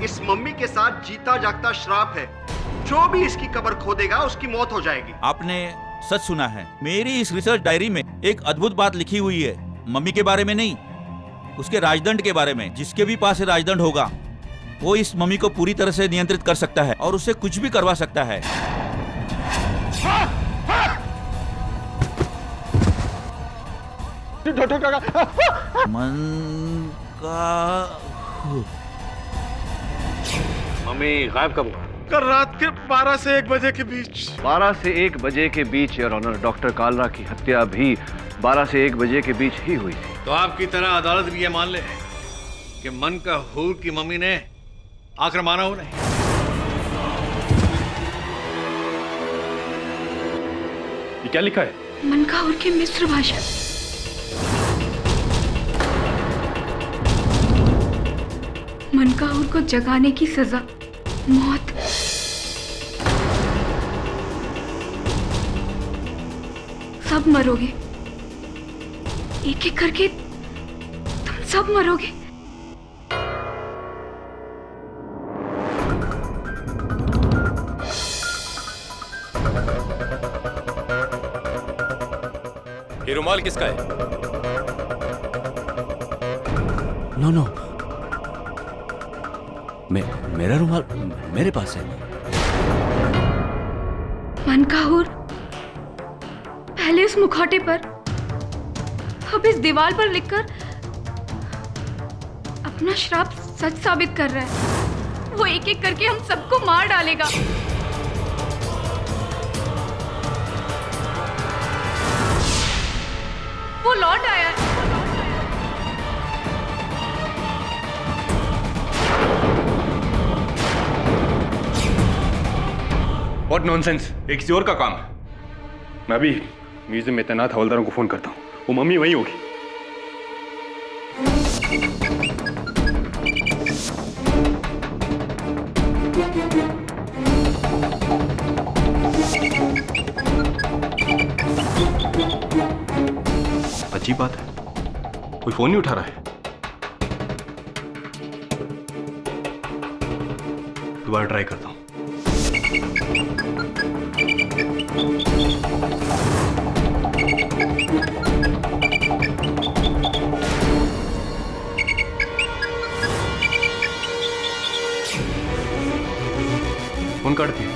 इस मम्मी के साथ जीता जागता श्राप है। जो भी इसकी कब्र खोदेगा उसकी मौत हो जाएगी। आपने सच सुना है। मेरी इस रिसर्च डायरी में एक अद्भुत बात लिखी हुई है, मम्मी के बारे में नहीं, उसके राजदंड के बारे में। जिसके भी पास राजदंड होगा वो इस मम्मी को पूरी तरह से नियंत्रित कर सकता है और उससे कुछ भी करवा सकता है। मन का मम्मी गायब कब हुआ? कल रात के 12 से 1 बजे के बीच। 12 से 1 बजे के बीच योर ऑनर, डॉक्टर कालरा की हत्या भी 12 से 1 बजे के बीच ही हुई थी। तो आपकी तरह अदालत भी ये मान ले कि मन का हूर की मम्मी ने आकर माना हो नहीं। ये क्या लिखा है? मन का हूर की मिस्र भाषा। मन का हूर को जगाने की सजा मौत। सब मरोगे, एक एक करके तुम सब मरोगे। ये रुमाल किसका है? नो मेरा रुमाल मेरे पास है। मन का हूर पहले इस मुखौटे पर, अब इस दीवार पर लिखकर अपना श्राप सच साबित कर रहा है। वो एक एक करके हम सबको मार डालेगा। वो लौट आया है। What nonsense! एक किसी और का काम है। मैं अभी म्यूजियम में तैनात हवलदारों को फोन करता हूँ, वो मम्मी वहीं होगी। अजीब बात है, कोई फोन नहीं उठा रहा है। दोबारा ट्राई करता हूँ। फोन काट दिया।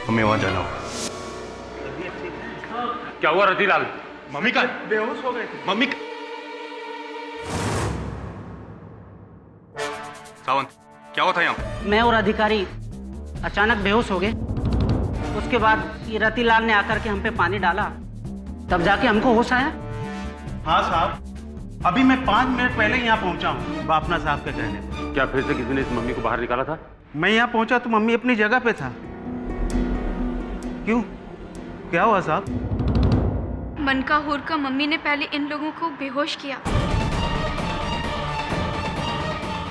हमें वहां जाना होगा। क्या हुआ रतिलाल? मम्मी का बेहोश हो गए थे। मम्मी का... सावंत, क्या हुआ था यहाँ? मैं और अधिकारी अचानक बेहोश हो गए। उसके बाद ये रतिलाल ने आकर के हम पे पानी डाला, तब जाके हमको होश आया। हाँ साहब, अभी मैं 5 मिनट पहले यहाँ पहुँचा हूँ बापना साहब के कहने पर। क्या फिर से किसी ने इस मम्मी को बाहर निकाला था? मैं यहाँ पहुँचा तो मम्मी अपनी जगह पे था। क्यों, क्या हुआ साहब? मन का हूर का मम्मी ने पहले इन लोगों को बेहोश किया,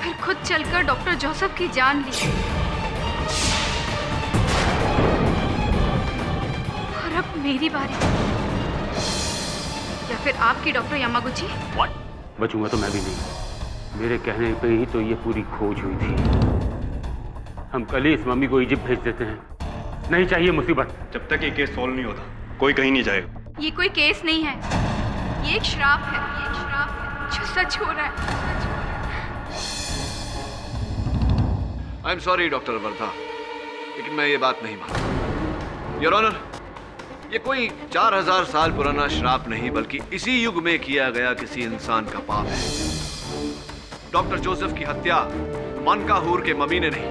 फिर खुद चलकर डॉक्टर जोसेफ की जान ली, और अब मेरी बारी, या फिर आपकी डॉक्टर यामागुची। बचूंगा तो मैं भी नहीं। मेरे कहने पे ही तो ये पूरी खोज हुई थी। हम कल ही इस मम्मी को इजिप्ट भेज देते हैं। नहीं चाहिए मुसीबत। जब तक ये केस सॉल्व नहीं होता कोई कहीं नहीं जाएगा। ये कोई केस नहीं है, ये एक श्राप है, ये एक श्राप है जो सच हो रहा है। I am sorry doctor Wardha, लेकिन मैं ये बात नहीं मानता। योर ऑनर, ये कोई 4000 साल पुराना श्राप नहीं, बल्कि इसी युग में किया गया किसी इंसान का पाप है। डॉक्टर जोसेफ की हत्या मन का हूर के मम्मी ने नहीं,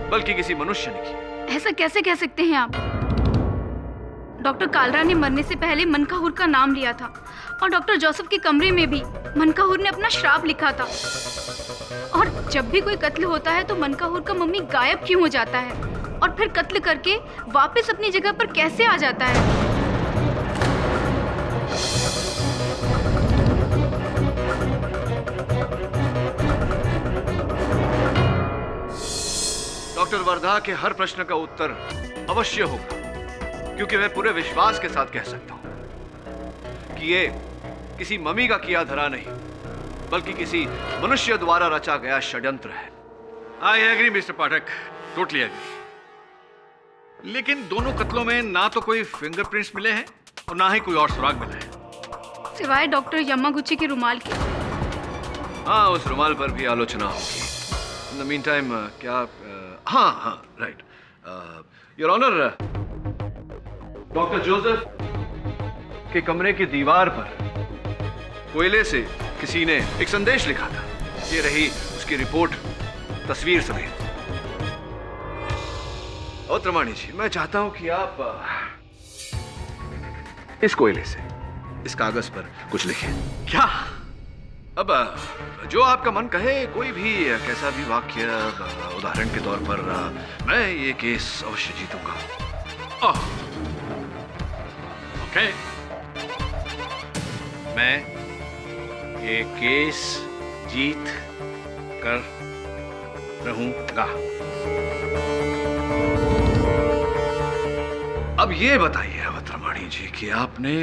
बल्कि किसी मनुष्य ने की। ऐसा कैसे कह सकते हैं आप? डॉक्टर कालरा ने मरने से पहले मनकाहूर का नाम लिया था, और डॉक्टर जोसेफ के कमरे में भी मनकाहूर ने अपना श्राप लिखा था। और जब भी कोई कत्ल होता है तो मनकाहूर का मम्मी गायब क्यों हो जाता है, और फिर कत्ल करके वापस अपनी जगह पर कैसे आ जाता है? डॉक्टर वर्धा के हर प्रश्न का उत्तर अवश्य होगा, क्योंकि मैं पूरे विश्वास के साथ कह सकता हूं कि ये किसी मम्मी का किया धरा नहीं, बल्कि किसी मनुष्य द्वारा रचा गया षड्यंत्र है। I agree mister Pathak, totally agree. लेकिन दोनों कत्लों में ना तो कोई फिंगरप्रिंट्स मिले हैं और ना ही कोई और सुराग मिला है, सिवाय डॉक्टर यमागुची के रुमाल के। हाँ, उस रुमाल पर भी आलोचना होगी। इन द मीन टाइम क्या हाँ right, your honour, doctor Joseph के कमरे की दीवार पर कोयले से किसी ने एक संदेश लिखा था। ये रही उसकी रिपोर्ट तस्वीर समेत। और त्रमाणी जी, मैं चाहता हूं कि आप इस कोयले से इस कागज पर कुछ लिखें। क्या? अब जो आपका मन कहे, कोई भी कैसा भी वाक्य, उदाहरण के तौर पर मैं ये केस अवश्य जीतूंगा। ओह, ओके, मैं ये केस जीत कर रहूंगा। अब ये बताइए अवतरमाणी जी कि आपने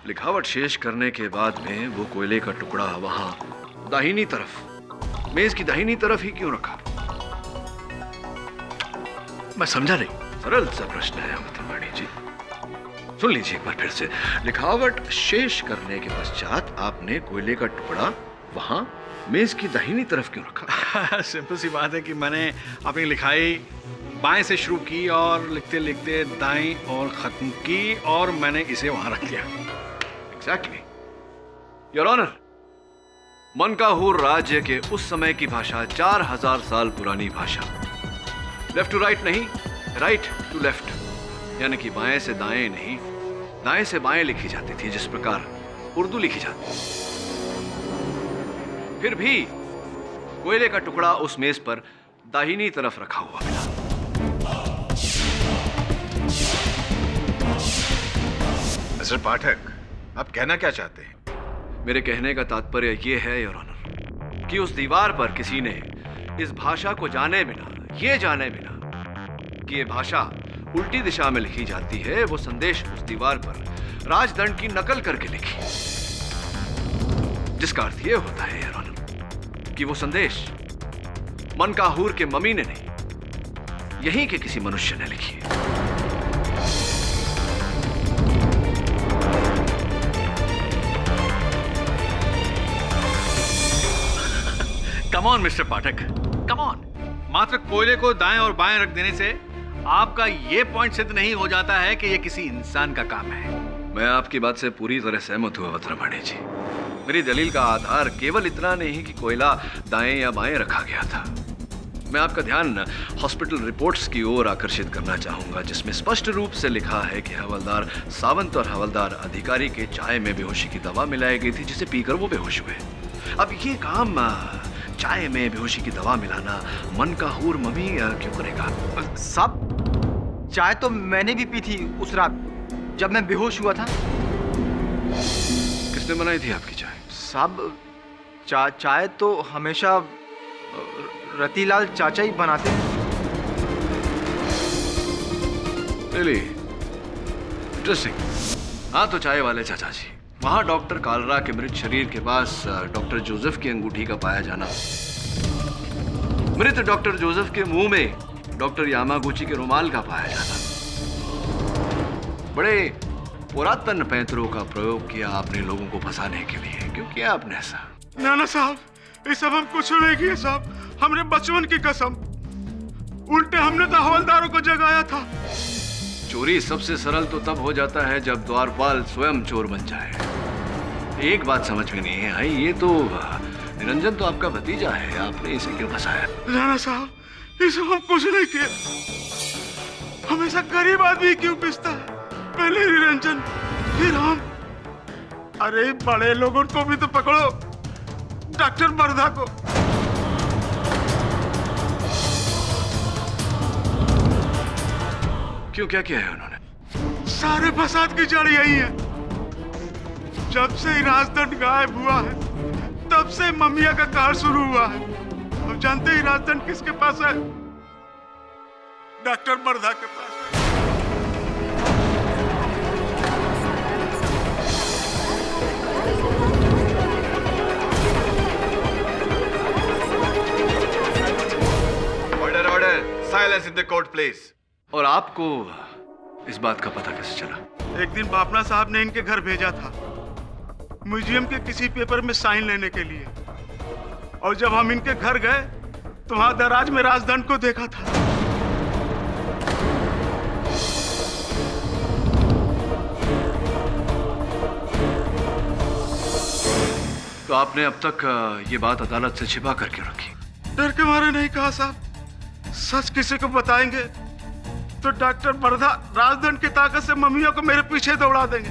लिखावट शेष करने के बाद में वो कोयले का टुकड़ा वहां दाहिनी तरफ, मेज की दाहिनी तरफ ही क्यों रखा? मैं समझा नहीं। सरल सा प्रश्न है अवतरमाणी जी, सुन लीजिए एक बार फिर से। लिखावट शेष करने के पश्चात आपने कोयले का टुकड़ा वहां मेज की दाहिनी तरफ क्यों रखा? सिंपल सी बात है कि मैंने अपनी लिखाई बाएं से शुरू की और लिखते लिखते दाएं और खत्म की और मैंने इसे वहां रख दिया। एग्जैक्टली योर ऑनर, मनकाहूर राज्य के उस समय की भाषा 4000 साल पुरानी भाषा, लेफ्ट टू राइट नहीं, राइट टू लेफ्ट, यानी कि बाएं से दाएं नहीं, दाएं से बाएं लिखी जाती थी, जिस प्रकार उर्दू लिखी जाती। फिर भी कोयले का टुकड़ा उस मेज पर दाहिनी तरफ रखा हुआ मिला। मिस्टर पाठक, आप कहना क्या चाहते हैं? मेरे कहने का तात्पर्य यह है योर ऑनर कि उस दीवार पर किसी ने इस भाषा को जाने बिना, ये जाने बिना कि ये भाषा उल्टी दिशा में लिखी जाती है, वो संदेश उस दीवार पर राजदंड की नकल करके लिखी, जिसका अर्थ ये होता है योर ऑनर कि वो संदेश मनकाहूर के मम्मी ने नहीं, यहीं के किसी मनुष्य ने लिखी है। Come on mister Pathak, come on. मात्र कोयले को दाएं और बाएं रख देने से आपका यह पॉइंट सिद्ध नहीं हो जाता है कि यह किसी इंसान का काम है। मैं आपकी बात से पूरी तरह सहमत हुआ अवतरमाणी जी। मेरी दलील का आधार केवल इतना नहीं कि कोयला दाएं या बाएं रखा गया था। मैं आपका ध्यान हॉस्पिटल रिपोर्ट्स की ओर आकर्षित करना चाहूंगा, जिसमें स्पष्ट रूप से लिखा है कि हवलदार सावंत और हवलदार अधिकारी के चाय में बेहोशी की दवा मिलाई गई थी, जिसे पीकर वो बेहोश हुए। अब ये काम चाय में बेहोशी की दवा मिलाना मनकाहूर मम्मी क्यों करेगा? साहब, चाय तो मैंने भी पी थी उस रात जब मैं बेहोश हुआ था। किसने बनाई थी आपकी चाय? साहब, चाय तो हमेशा रतीलाल चाचा ही बनाते हैं। Really interesting. हाँ, तो चाय वाले चाचा जी, वहां डॉक्टर कालरा के मृत शरीर के पास डॉक्टर जोसेफ की अंगूठी का पाया जाना, मृत डॉक्टर जोसेफ के मुंह में डॉक्टर यामागुची के रुमाल का पाया जाना, बड़े पुरातन पैंतरों का प्रयोग किया आपने लोगों को फंसाने के लिए। क्यों किया आपने ऐसा? नाना साहब, ये सब हम कुछ नहीं किए साहब, हमने बचपन की कसम। उल्टे हमने तो हवलदारों को जगाया था। चोरी सबसे सरल तो तब हो जाता है जब द्वारपाल स्वयं चोर बन जाए। एक बात समझ में नहीं आई, ये तो निरंजन तो आपका भतीजा है, आपने इसे क्यों फंसाया? नाना साहब, ये सब हम कुछ नहीं किए। हमेशा गरीब आदमी क्यों पिसता है? पहले निरंजन, फिर हम। अरे बड़े लोगों को भी तो पकड़ो, डॉक्टर वर्धा को। क्यों, क्या किया है उन्होंने? सारे फसाद की जड़ यही है। जब से ही राजदंड गायब हुआ है, तब से ममिया का काल शुरू हुआ है। अब जानते ही राजदंड किसके पास है? डॉक्टर वर्धा के पास। Silence in the court, please. और आपको इस बात का पता कैसे चला? एक दिन बापना साहब ने इनके घर भेजा था म्यूजियम के किसी पेपर में साइन लेने के लिए, और जब हम इनके घर गए तो वहां दराज में राजदंड को देखा था। तो आपने अब तक ये बात अदालत से छिपा करके रखी? डर के मारे नहीं कहा साहब, सच किसी को बताएंगे तो डॉक्टर वर्धा राजदंड की ताकत से मम्मियों को मेरे पीछे दौड़ा देंगे।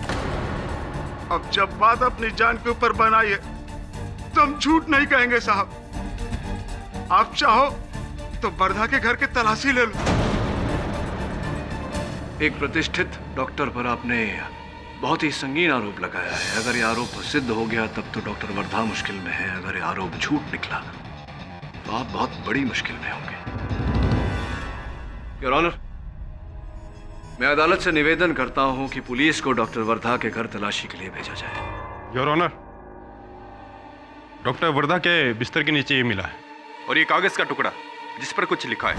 अब जब बात अपनी जान के ऊपर बनाई है तो हम झूठ नहीं कहेंगे साहब। आप चाहो तो वर्धा के घर की तलाशी ले लो। एक प्रतिष्ठित डॉक्टर पर आपने बहुत ही संगीन आरोप लगाया है। अगर ये आरोप सिद्ध हो गया तब तो डॉक्टर वर्धा मुश्किल में है। अगर ये आरोप झूठ निकला तो आप बहुत बड़ी मुश्किल में होंगे। योर ऑनर, मैं अदालत से निवेदन करता हूं कि पुलिस को डॉक्टर वर्धा के घर तलाशी के लिए भेजा जाए। योर ऑनर, डॉक्टर वर्धा के बिस्तर के नीचे ये मिला है, और ये कागज का टुकड़ा जिस पर कुछ लिखा है।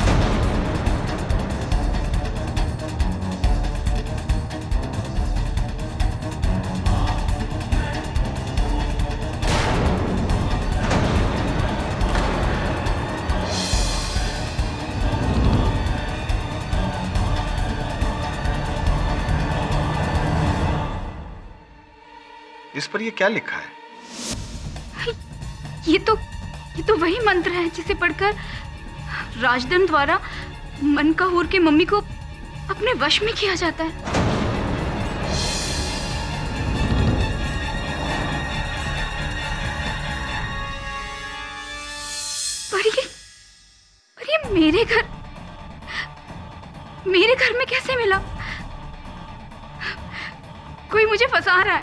इस पर ये क्या लिखा है? ये तो वही मंत्र है जिसे पढ़कर राजदंड द्वारा मनकाहूर के मम्मी को अपने वश में किया जाता है। पर ये मेरे घर में कैसे मिला? कोई मुझे फंसा रहा है,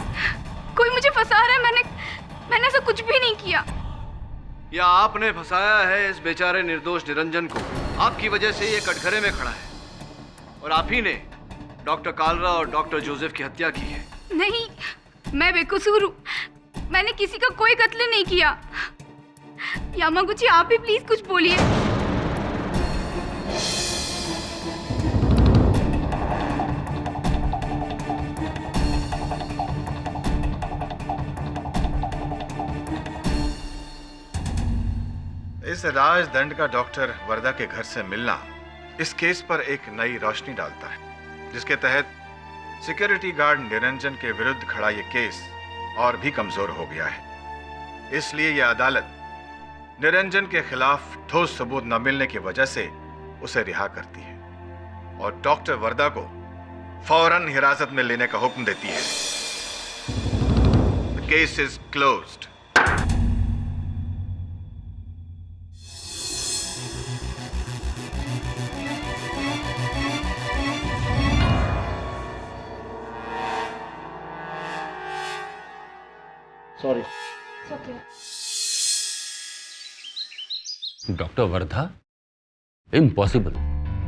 मैंने ऐसा कुछ भी नहीं किया। या आपने फंसाया है इस बेचारे निर्दोष निरंजन को। आपकी वजह से ये कटघरे में खड़ा है, और आप ही ने डॉक्टर कालरा और डॉक्टर जोसेफ की हत्या की है। नहीं, मैं बेकसूर हूँ। मैंने किसी का कोई कत्ल नहीं किया। यामागुची, आप ही प्लीज कुछ बोलिए। इस राजदंड का डॉक्टर वर्धा के घर से मिलना इस केस पर एक नई रोशनी डालता है, जिसके तहत सिक्योरिटी गार्ड निरंजन के विरुद्ध खड़ा यह केस और भी कमजोर हो गया है। इसलिए यह अदालत निरंजन के खिलाफ ठोस सबूत न मिलने की वजह से उसे रिहा करती है और डॉक्टर वर्धा को फौरन हिरासत में लेने का हुक्म देती है। The case is closed. Sorry. Doctor Wardha? Impossible.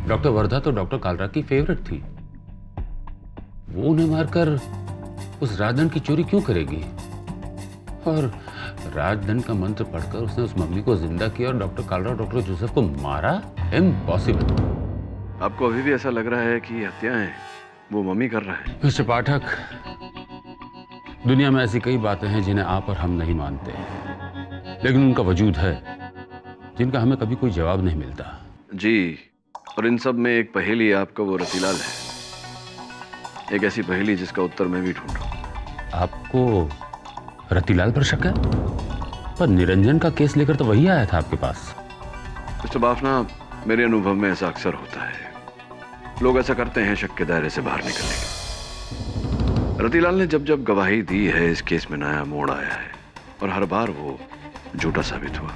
Doctor Wardha तो डॉक्टर कालरा की फेवरेट थी। वो उन्हें मारकर उस राजदंड की चोरी क्यों करेगी? और राजदंड का मंत्र पढ़कर उसने उस मम्मी को जिंदा किया और डॉक्टर कालरा और डॉक्टर जोसेफ को मारा? इम्पॉसिबल। आपको अभी भी ऐसा लग रहा है कि हत्याएं वो मम्मी कर रहा है? मिस्टर पाठक, दुनिया में ऐसी कई बातें हैं जिन्हें आप और हम नहीं मानते, लेकिन उनका वजूद है जिनका हमें कभी कोई जवाब नहीं मिलता। जी, और इन सब में एक पहेली आपका वो रतीलाल है, एक ऐसी पहेली जिसका उत्तर मैं भी ढूंढ रहा हूं। आपको रतीलाल पर शक है? पर निरंजन का केस लेकर तो वही आया था आपके पास। मिस्टर बाफना, मेरे अनुभव में ऐसा अक्सर होता है। लोग ऐसा करते हैं शक के दायरे से बाहर निकलने के। रतीलाल ने जब जब गवाही दी है, इस केस में नया मोड़ आया है और हर बार वो झूठा साबित हुआ।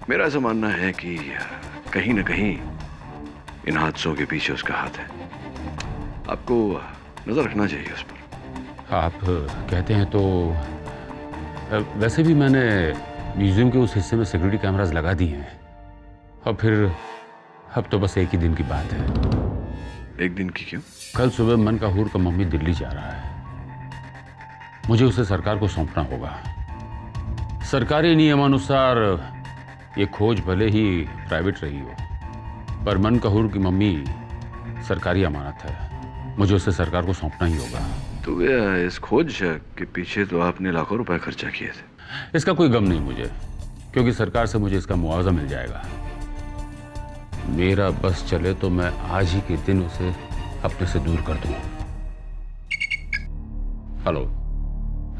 मेरा ऐसा मानना है कि कहीं ना कहीं इन हादसों के पीछे उसका हाथ है। आपको नजर रखना चाहिए उस पर। आप कहते हैं तो वैसे भी मैंने म्यूजियम के उस हिस्से में सिक्योरिटी कैमरास लगा दिए हैं, और फिर अब तो बस एक ही दिन की बात है। एक दिन की क्यों? कल सुबह मनकाहूर का मम्मी दिल्ली जा रहा है। मुझे उसे सरकार को सौंपना होगा। सरकारी नियमानुसार ये खोज भले ही प्राइवेट रही हो, पर मन कपूर की मम्मी सरकारी अमानत है, मुझे उसे सरकार को सौंपना ही होगा। तो गया इस खोज के पीछे तो आपने लाखों रुपए खर्चा किए थे। इसका कोई गम नहीं मुझे, क्योंकि सरकार से मुझे इसका मुआवजा मिल जाएगा। मेरा बस चले तो मैं आज ही के दिन उसे अपने से दूर कर दूं। हेलो,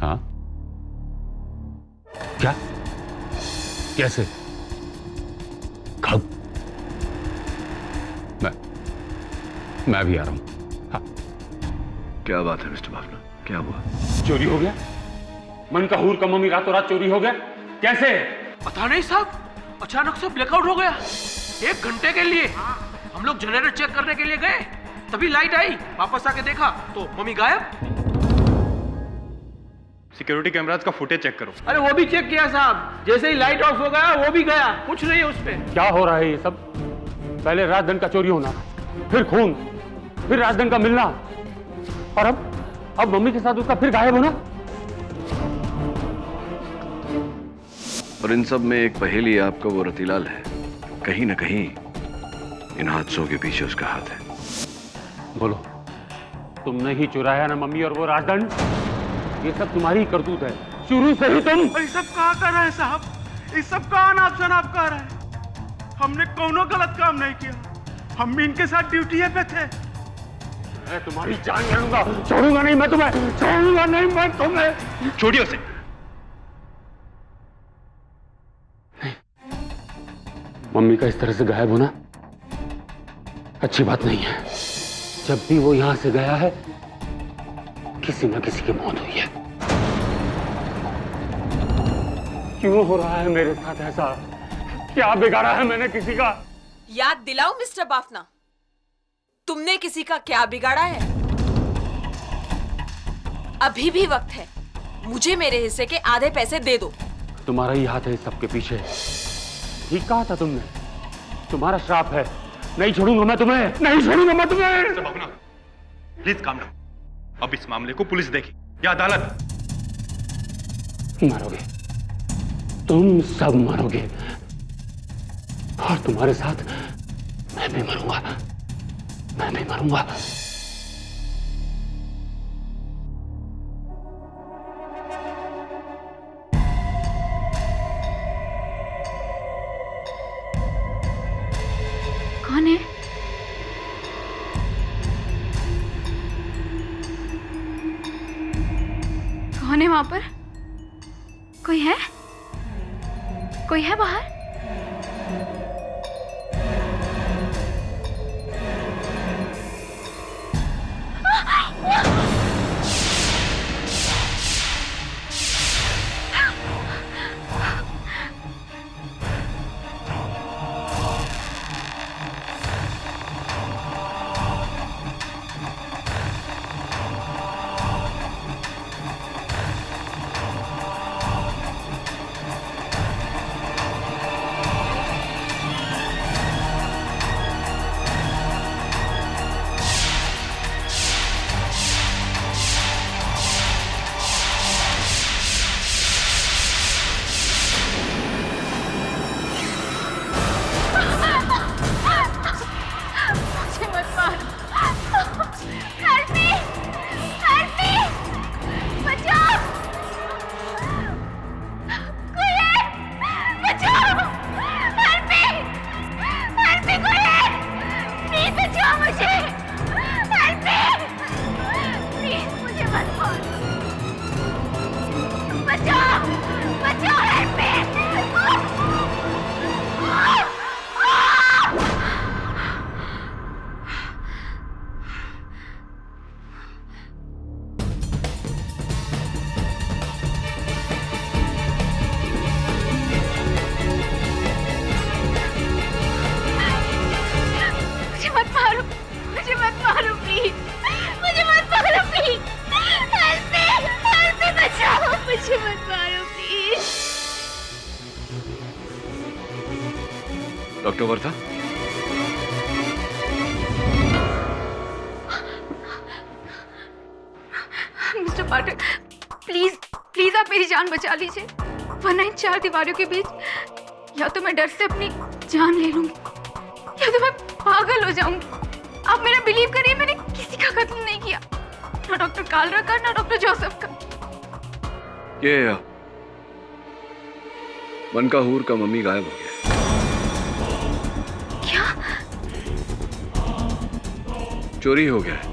हाँ, क्या, कैसे, कब? मैं भी आ रहा हूं। हाँ। क्या बात है मिस्टर बाफना, क्या हुआ? चोरी हो गया? मन कपूर का मम्मी रातों रात चोरी हो गया? कैसे? पता नहीं साहब, अचानक से ब्लैकआउट हो गया। 1 घंटे के लिए हम लोग जनरेटर चेक करने के लिए गए, तभी लाइट आई, वापस आके देखा तो मम्मी गायब। सिक्योरिटी कैमरास का फुटेज चेक करो। अरे वो भी चेक किया साहब, जैसे ही लाइट ऑफ हो गया वो भी गया, कुछ नहीं है उसपे। क्या हो रहा है ये सब? पहले राजधन का चोरी होना, फिर खून, फिर राजधन का मिलना, और अब मम्मी के साथ उसका फिर गायब होना। और इन सब में एक पहेली आपका वो रतिलाल है। कहीं ना कहीं इन हादसों के पीछे उसका हाथ है। बोलो, तुमने ही चुराया ना मम्मी और वो राजदंड? ये सब तुम्हारी करतूत है, शुरू से ही तुम। ये सब कहाँ कर रहे हैं साहब? ये सब कहाँ नाप शनाप कर रहे हैं? हमने कोनो गलत काम नहीं किया, हम भी इनके साथ ड्यूटी पे थे। मैं तुम्हारी जान ले लूंगा, छोड़ूंगा नहीं मैं तुम्हें, छोड़ूंगा नहीं मैं तुम्हें। छोड़िए उसे। मम्मी का इस तरह से गायब होना अच्छी बात नहीं है। जब भी वो यहां से गया है, किसी न किसी की मौत हुई है। क्यों हो रहा है मेरे साथ ऐसा? क्या बिगाड़ा है मैंने किसी का? याद दिलाओ मिस्टर बाफना, तुमने किसी का क्या बिगाड़ा है? अभी भी वक्त है, मुझे मेरे हिस्से के आधे पैसे दे दो। तुम्हारा ही हाथ है इस सबके पीछे। ठीक कहा था तुमने, तुम्हारा श्राप है। नहीं छोड़ूंगा मैं तुम्हें, नहीं छोड़ूंगा मैं तुम्हें। Please calm down. अब इस मामले को पुलिस देगी या अदालत। मरोगे, तुम सब मरोगे, और तुम्हारे साथ मैं भी मरूंगा, मैं भी मरूंगा। कौन है? कौन है वहां पर? कोई है? कोई है बाहर? Doctor Wardha, mister Pathak, please please आप मेरी जान बचा लीजिए, वरना इन 4 दीवारों के बीच या तो मैं डर से अपनी जान ले लूंगी या तो मैं पागल हो जाऊंगी। आप मेरा बिलीव करिए, मैंने किसी का कत्ल नहीं किया, ना डॉक्टर कालरा का ना डॉक्टर जोसेफ का। ये मनका हूर का मम्मी गायब हो गया। क्या? चोरी हो गया है,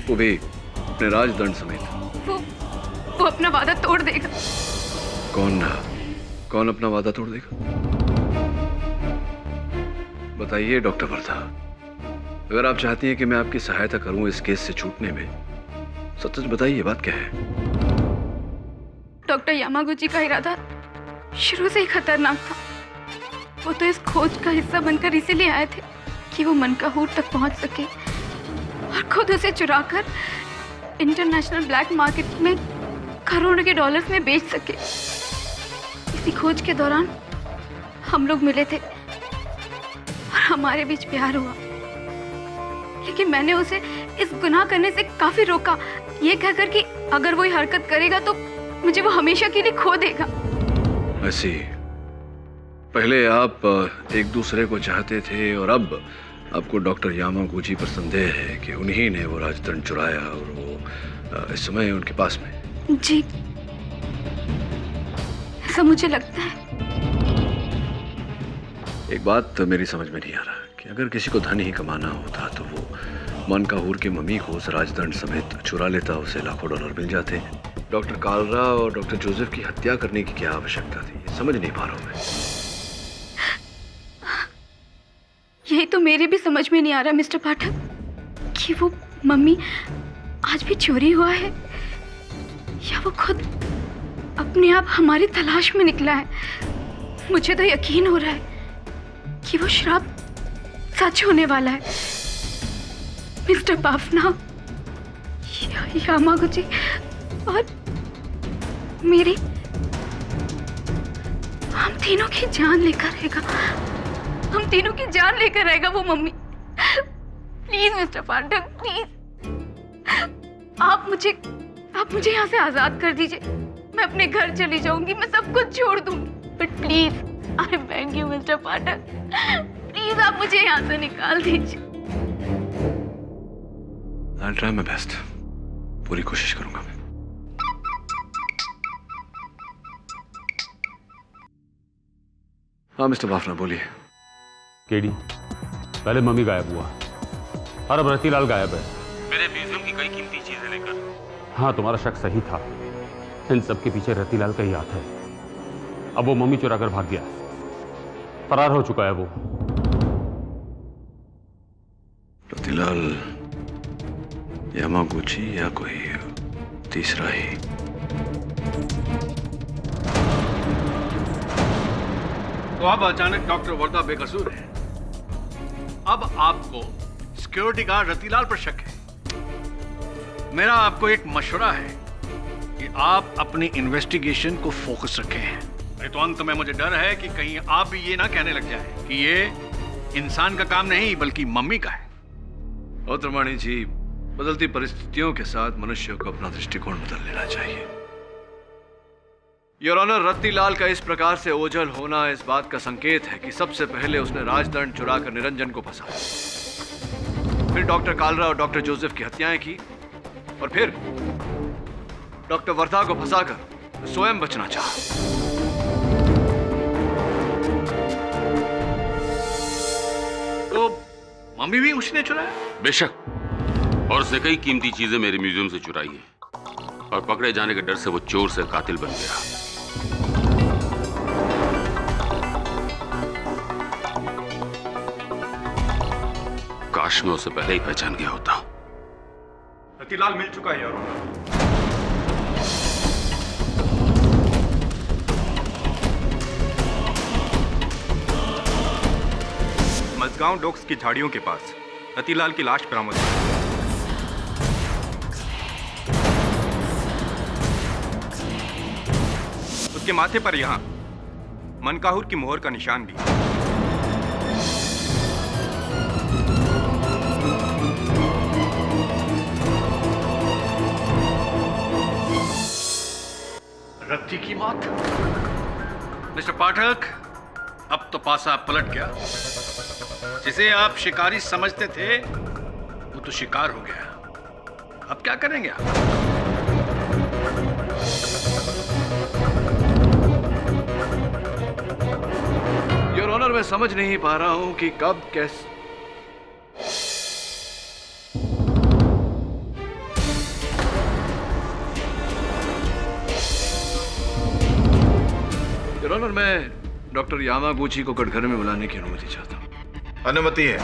वो भी अपने राजदंड समेत। वो अपना वादा तोड़ देगा। कौन अपना वादा तोड़ देगा? बताइए डॉक्टर वर्धा, अगर आप चाहती हैं कि मैं आपकी सहायता करूं इस केस से छूटने में, सच बताइए बात क्या है? डॉक्टर यामागुची का इरादा शुरू से ही खतरनाक था। वो तो इस खोज का हिस्सा बनकर इसीलिए आए थे कि वो मनकाहूर तक पहुंच सके और खुद उसे चुराकर इंटरनेशनल ब्लैक मार्केट में करोड़ों के डॉलर्स में बेच सके। इसी खोज के दौरान हम लोग मिले थे और हमारे बीच प्यार हुआ, लेकिन मैंने उसे इस गुनाह करने से काफी रोका, ये कहकर कि अगर वो ये हरकत करेगा तो मुझे वो हमेशा के लिए खो देगा। ऐसी पहले आप एक दूसरे को चाहते थे और अब आपको डॉक्टर यामागुची पर संदेह है कि उन्हीं ने वो राजदंड चुराया और वो इस समय उनके पास में। जी, ऐसा मुझे लगता है। एक बात मेरी समझ में नहीं आ रहा कि अगर किसी को धन ही कमाना होता तो वो मनकाहूर की मम्मी को उस राजदंड समेत चुरा लेता, उसे लाखों डॉलर मिल जाते। डॉक्टर कालरा और डॉक्टर जोसेफ की हत्या करने की क्या आवश्यकता थी, ये समझ नहीं पा रहा हूं मैं। यही तो मेरे भी समझ में नहीं आ रहा मिस्टर पाठक कि वो मम्मी आज भी चोरी हुआ है या वो खुद अपने आप हमारी तलाश में निकला है। मुझे तो यकीन हो रहा है कि वो श्राप सच होने वाला है। मिस्टर बाफना, यामागुची और मेरी, हम तीनों की जान लेकर रहेगा, हम तीनों की जान लेकर रहेगा वो mummy. Please mister Pathak, please आप मुझे यहाँ से आजाद कर दीजिए। मैं अपने घर चली जाऊंगी, मैं सब कुछ छोड़ दूंगी, but please I beg you mister Pathak, please आप मुझे यहाँ से निकाल दीजिए। I'll try my best. पूरी कोशिश करूंगा मैं। हाँ मिस्टर बाफना, बोलिए। केडी, पहले मम्मी गायब हुआ और अब रतीलाल गायब है, मेरे म्यूजियम की कई कीमती चीजें लेकर। हाँ, तुम्हारा शक सही था, इन सब के पीछे रतीलाल का ही हाथ है। अब वो मम्मी चुरा कर भाग गया, फरार हो चुका है वो। रतीलाल, यामागुची या कोई तीसरा ही? तो अब अचानक डॉक्टर वर्धा बेकसूर है। अब आपको सिक्योरिटी गार्ड रतीलाल पर शक है। मेरा आपको एक मशवरा है कि आप अपनी इन्वेस्टिगेशन को फोकस रखें। नहीं तो अंत में मुझे डर है कि कहीं आप भी ये ना कहने लग जाए कि ये इंसान का काम नहीं बल्कि मम्मी का है। औत्रमाणी जी, बदलती परिस्थितियों के साथ मनुष्य को अपना दृष्टिकोण बदल लेना चाहिए। योर ऑनर, रत्तीलाल का इस प्रकार से ओझल होना इस बात का संकेत है कि सबसे पहले उसने राजदंड चुराकर निरंजन को फंसाया, फिर डॉक्टर कालरा और डॉक्टर जोसेफ की हत्याएं की और फिर डॉक्टर वर्धा को फंसाकर स्वयं बचना चाहा। तो मम्मी भी उसने चुराया? बेशक, और उसने कई कीमती चीजें मेरे म्यूजियम से चुराई हैं और पकड़े जाने के डर से वो चोर से कातिल बन गया। काश मैं उसे पहले ही पहचान गया होता। रतीलाल मिल चुका है यार। मजगांव डॉक्स की झाड़ियों के पास रतीलाल की लाश बरामद हुई। उसके माथे पर यहां मनकाहूर की मोहर का निशान भी। रत्ती की मौत। मिस्टर पाठक, अब तो पासा पलट गया। जिसे आप शिकारी समझते थे वो तो शिकार हो गया। अब क्या करेंगे आप? योर ऑनर, मैं समझ नहीं पा रहा हूं कि कब कैसे। योर ऑनर, मैं डॉक्टर यामागुची को कटघरे में बुलाने की अनुमति चाहता हूं। अनुमति है।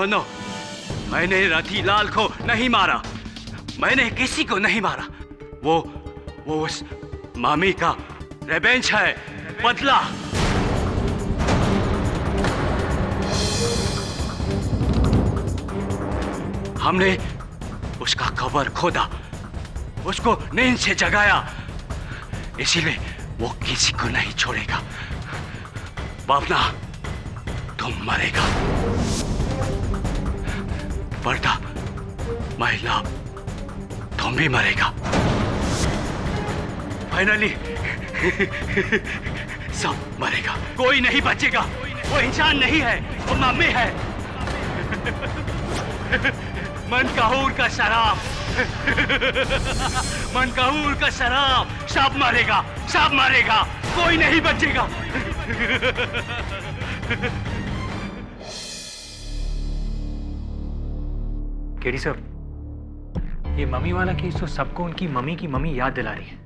नो, मैंने रतिलाल को नहीं मारा। मैंने किसी को नहीं मारा। वो उस मामी का रिवेंज है, बदला। हमने उसका कब्र खोदा, उसको नींद से जगाया, इसीलिए वो किसी को नहीं छोड़ेगा। बापना, तुम मरेगा। वर्दा, महिला, तुम भी मरेगा। फाइनली सब मरेगा, कोई नहीं बचेगा। वो इंसान नहीं है, वो मम्मी है। मनकाहूर का शराब, मनकाहूर का शराब। सब मरेगा, सब मरेगा, कोई नहीं बचेगा। केडी सर, ये मम्मी वाला केस तो सबको उनकी मम्मी याद दिला रही है।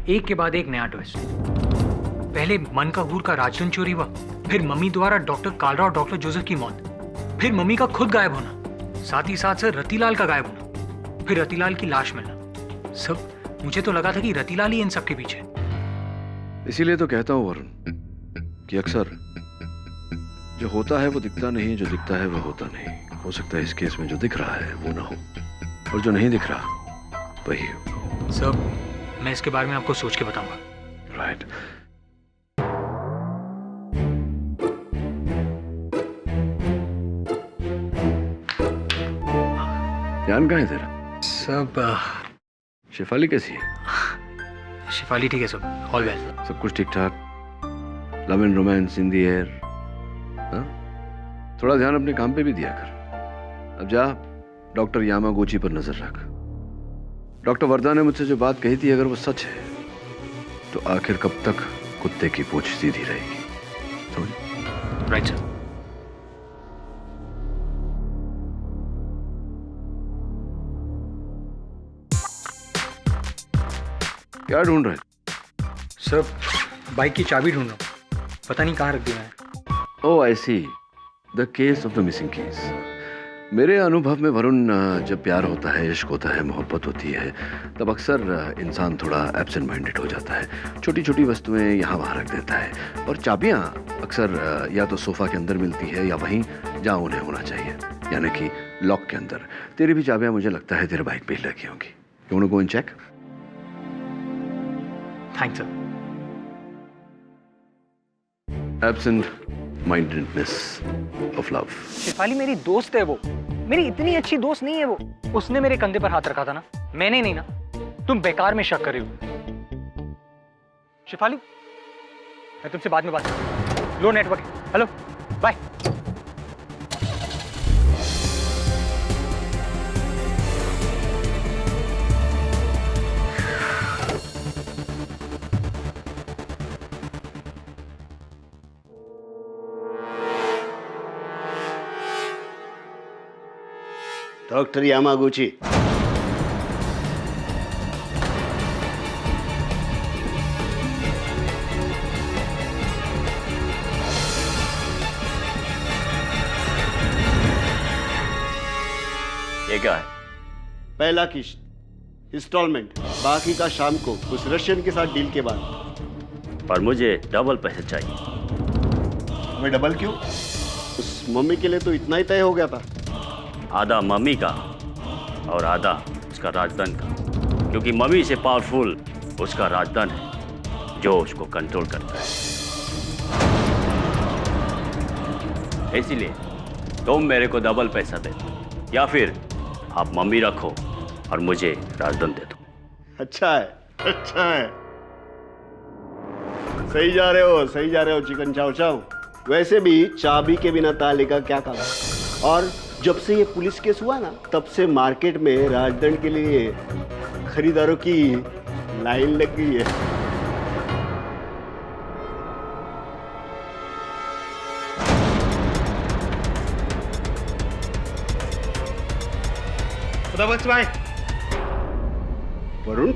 एक के बाद एक नया ट्विस्ट। पहले मनकाहूर का राजधन चोरी हुआ, फिर मम्मी द्वारा डॉक्टर कालरा और डॉक्टर जोसेफ की मौत, फिर मम्मी का खुद गायब होना, साथ ही साथ सर रतिलाल का गायब होना, फिर रतिलाल की लाश मिलना। सब मुझे तो लगा था कि रतिलाल ही इन सब के पीछे। इसीलिए तो कहता हूं वरुण कि अक्सर जो होता है वो दिखता नहीं, जो दिखता है वो होता नहीं। हो सकता है इस केस में जो दिख रहा है वो ना हो, और जो नहीं दिख रहा वही हो। सर, मैं इसके बारे में आपको सोच के बताऊंगा। राइट। ध्यान कहाँ है तेरा? सब शेफाली कैसी है? शेफाली ठीक है सब, ऑल वेल। सब कुछ ठीक ठाक? Love and romance in the air? थोड़ा ध्यान अपने काम पे भी दिया कर। अब जा डॉक्टर यामागुची पर नजर रख। डॉक्टर वर्दा ने मुझसे जो बात कही थी, अगर वो सच है तो आखिर कब तक कुत्ते की पूंछ सीधी रहेगी? समझ? Right sir. क्या ढूंढ रहे? सर, बाइक की चाबी ढूंढ रहा हूँ, पता नहीं कहाँ रख दिया है। Oh I see, the case of the missing case. मेरे अनुभव में वरुण, जब प्यार होता है, इश्क होता है, मोहब्बत होती है, तब अक्सर इंसान थोड़ा एब्सेंट माइंडेड हो जाता है। छोटी छोटी वस्तुएं यहाँ वहाँ रख देता है, और चाबियाँ अक्सर या तो सोफा के अंदर मिलती है या वहीं जहाँ उन्हें होना चाहिए, यानी कि लॉक के अंदर। तेरी भी चाबियाँ मुझे लगता है तेरे बाइक पे ही लगी होंगी। You want to go and check? Thanks sir. Absent mindedness of love. Shefali मेरी दोस्त है, वो मेरी इतनी अच्छी दोस्त नहीं है वो। उसने मेरे कंधे पर हाथ रखा था ना, मैंने नहीं ना। तुम बेकार में शक कर रही हो। शेफाली, मैं तुमसे बाद में बात करूं। Low network. Hello, bye. Doctor Yamaguchi, ये क्या है? पहला किस्त, इंस्टॉलमेंट, बाकी का शाम को उस रशियन के साथ डील के बाद। पर मुझे डबल पैसे चाहिए। हमें डबल क्यों? उस मम्मी के लिए तो इतना ही तय हो गया था। आधा मम्मी का और आधा उसका राजधन का, क्योंकि मम्मी से पावरफुल उसका राजधन है जो उसको कंट्रोल करता है। इसीलिए तुम मेरे को डबल पैसा दे दो, या फिर आप मम्मी रखो और मुझे राजधन दे दो। अच्छा है, अच्छा है। सही जा रहे हो चिकन चाव चाव। वैसे भी चाबी के बिना ताले का क्या काम। और जब से ये पुलिस केस हुआ ना, तब से मार्केट में राजदंड के लिए खरीदारों की लाइन लग गई है। खुदा बख्श भाई। वरुण,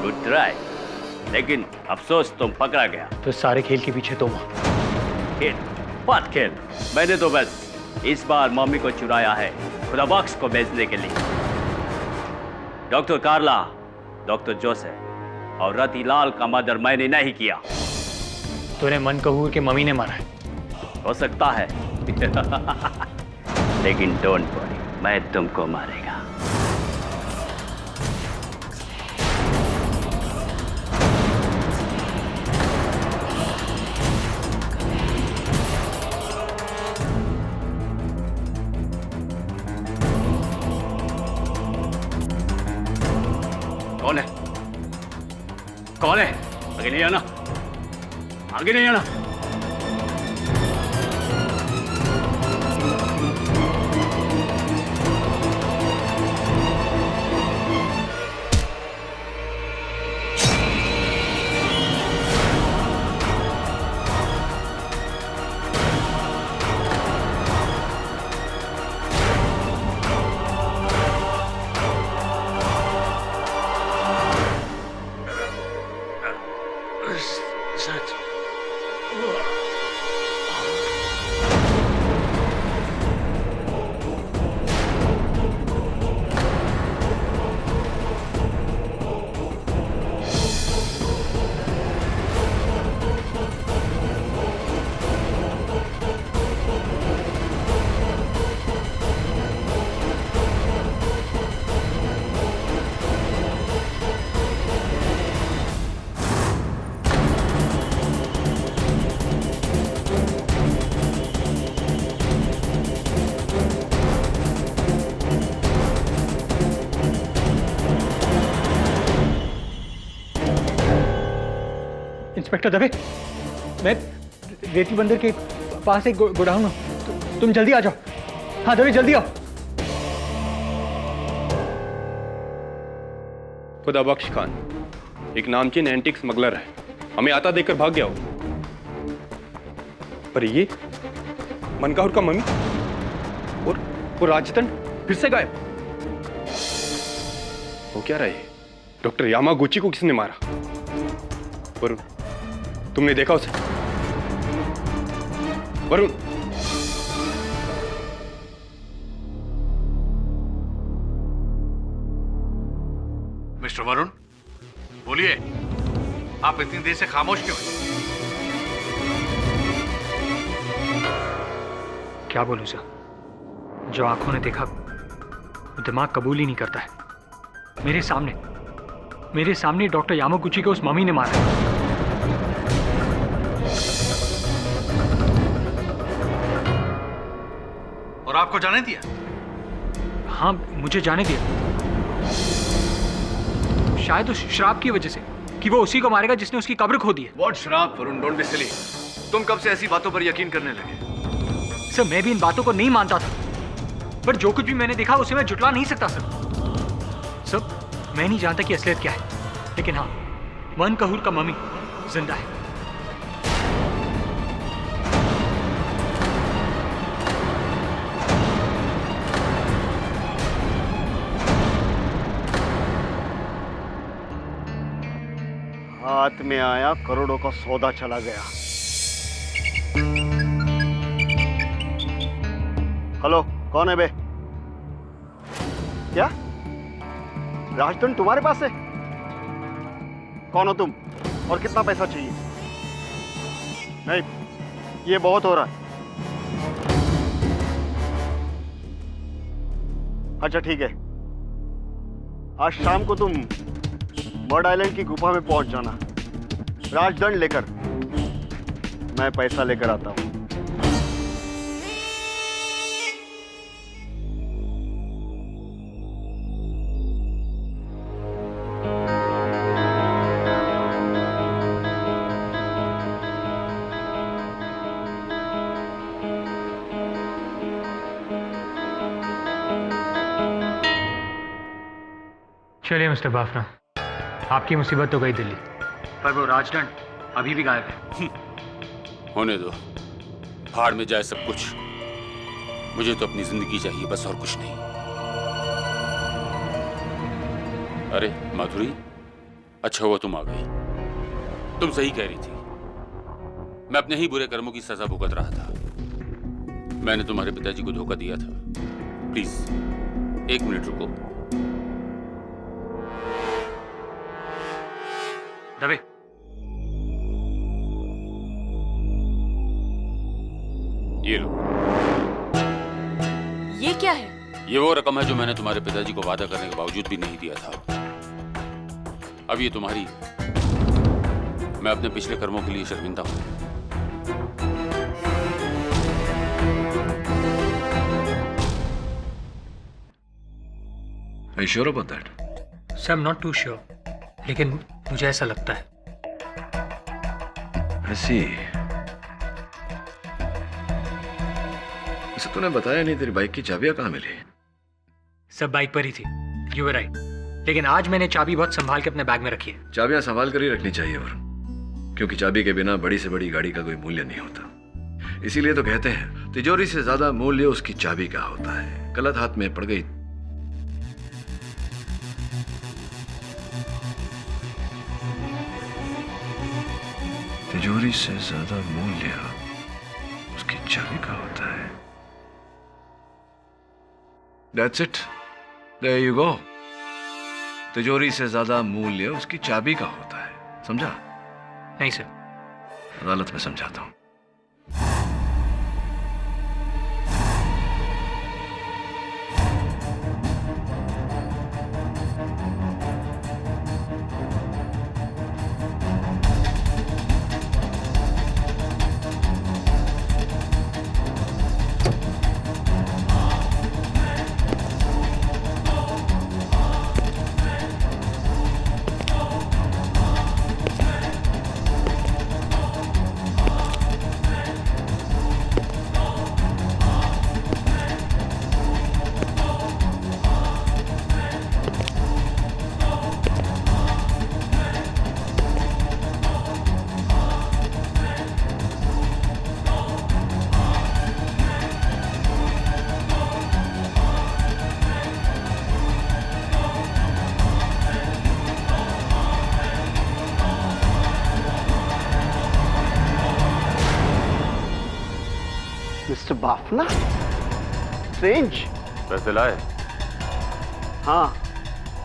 गुड ट्राई, लेकिन अफसोस तुम पकड़ा गया। तो सारे खेल के पीछे तुम हो। खेल बात खेल, मैंने तो बस इस बार मम्मी को चुराया है खुदा बख्श को बेचने के लिए। डॉक्टर कार्ला, डॉक्टर जोसेफ और रतिलाल का मर्डर मैंने नहीं किया। तूने मनकहूर के मम्मी ने मारा है। हो सकता है लेकिन डोंट वरी, मैं तुमको मारेगा। कौन है? कौन है? आगे नहीं आना, आगे नहीं आना। इंस्पेक्टर दवे, मैं रेती बंदर के पास एक गोडाउन हूँ, तुम जल्दी आ जाओ। हाँ दवे, जल्दी आओ। खुदा बख्श खान एक नामचीन एंटीक स्मगलर है, हमें आता देखकर भाग गया हो। पर ये मनकाहुर का मम्मी और वो राजदंड फिर से गायब। वो क्या रहा है? डॉक्टर यामागुची को किसने मारा? वरुण, तुमने देखा उसे? वरुण, मिस्टर वरुण, बोलिए, आप इतनी देर से खामोश क्यों हैं? क्या बोलूं सर, जो आंखों ने देखा वो दिमाग कबूल ही नहीं करता है। मेरे सामने डॉक्टर यामागुची को उस मम्मी ने मारा है। और आपको जाने दिया? हाँ, मुझे जाने दिया। शायद उस श्राप की वजह से कि वो उसी को मारेगा जिसने उसकी कब्र खो दी है। What श्राप वरुण? Don't be silly. तुम कब से ऐसी बातों पर यकीन करने लगे? सर, मैं भी इन बातों को नहीं मानता था, पर जो कुछ भी मैंने देखा उसे मैं जुटला नहीं सकता सर। सर, मैं नहीं जानता कि असलियत क्या है, लेकिन हाँ, मनकहूर का मम्मी जिंदा है। हाथ में आया करोड़ों का सौदा चला गया। हेलो, कौन है बे? क्या राजदंड तुम्हारे पास है? कौन हो तुम और कितना पैसा चाहिए? नहीं, ये बहुत हो रहा है। अच्छा ठीक है, आज शाम को तुम बर्ड आइलैंड की गुफा में पहुंच जाना, राजदंड लेकर। मैं पैसा लेकर आता हूं। चलिए मिस्टर बाफना, आपकी मुसीबत तो गई दिल्ली, पर वो राजदंड अभी भी गायब है। होने दो, भाड़ में जाए सब कुछ। मुझे तो अपनी जिंदगी चाहिए, बस और कुछ नहीं। अरे माधुरी, अच्छा हुआ तुम आ गई। तुम सही कह रही थी, मैं अपने ही बुरे कर्मों की सजा भुगत रहा था। मैंने तुम्हारे पिताजी को धोखा दिया था। प्लीज 1 मिनट रुको। दबे। ये लो। ये क्या है? ये वो रकम है जो मैंने तुम्हारे पिताजी को वादा करने के बावजूद भी नहीं दिया था। अब ये तुम्हारी है। मैं अपने पिछले कर्मों के लिए शर्मिंदा हूं। Are you sure about that? Sir, I'm not too sure, लेकिन मुझे ऐसा लगता है। I see. वैसे तूने बताया नहीं, तेरी बाइक की चाबियां कहाँ मिली? सब बाइक पर ही थी। You were right. लेकिन आज मैंने चाबी बहुत संभाल के अपने बैग में रखी है। चाबियां संभाल कर ही रखनी चाहिए, और क्योंकि चाबी के बिना बड़ी से बड़ी गाड़ी का कोई मूल्य नहीं होता। इसीलिए तो कहते हैं तिजोरी से ज्यादा मूल्य उसकी चाबी का होता है। गलत हाथ में पड़ गई तिजोरी से ज्यादा मूल्य उसकी चाबी का होता है। That's it. There you go. तिजोरी से ज्यादा मूल्य उसकी चाबी का होता है। समझा? नहीं सर। अदालत में समझाता हूं। Mister Bafna, strange. पैसे लाए? हाँ,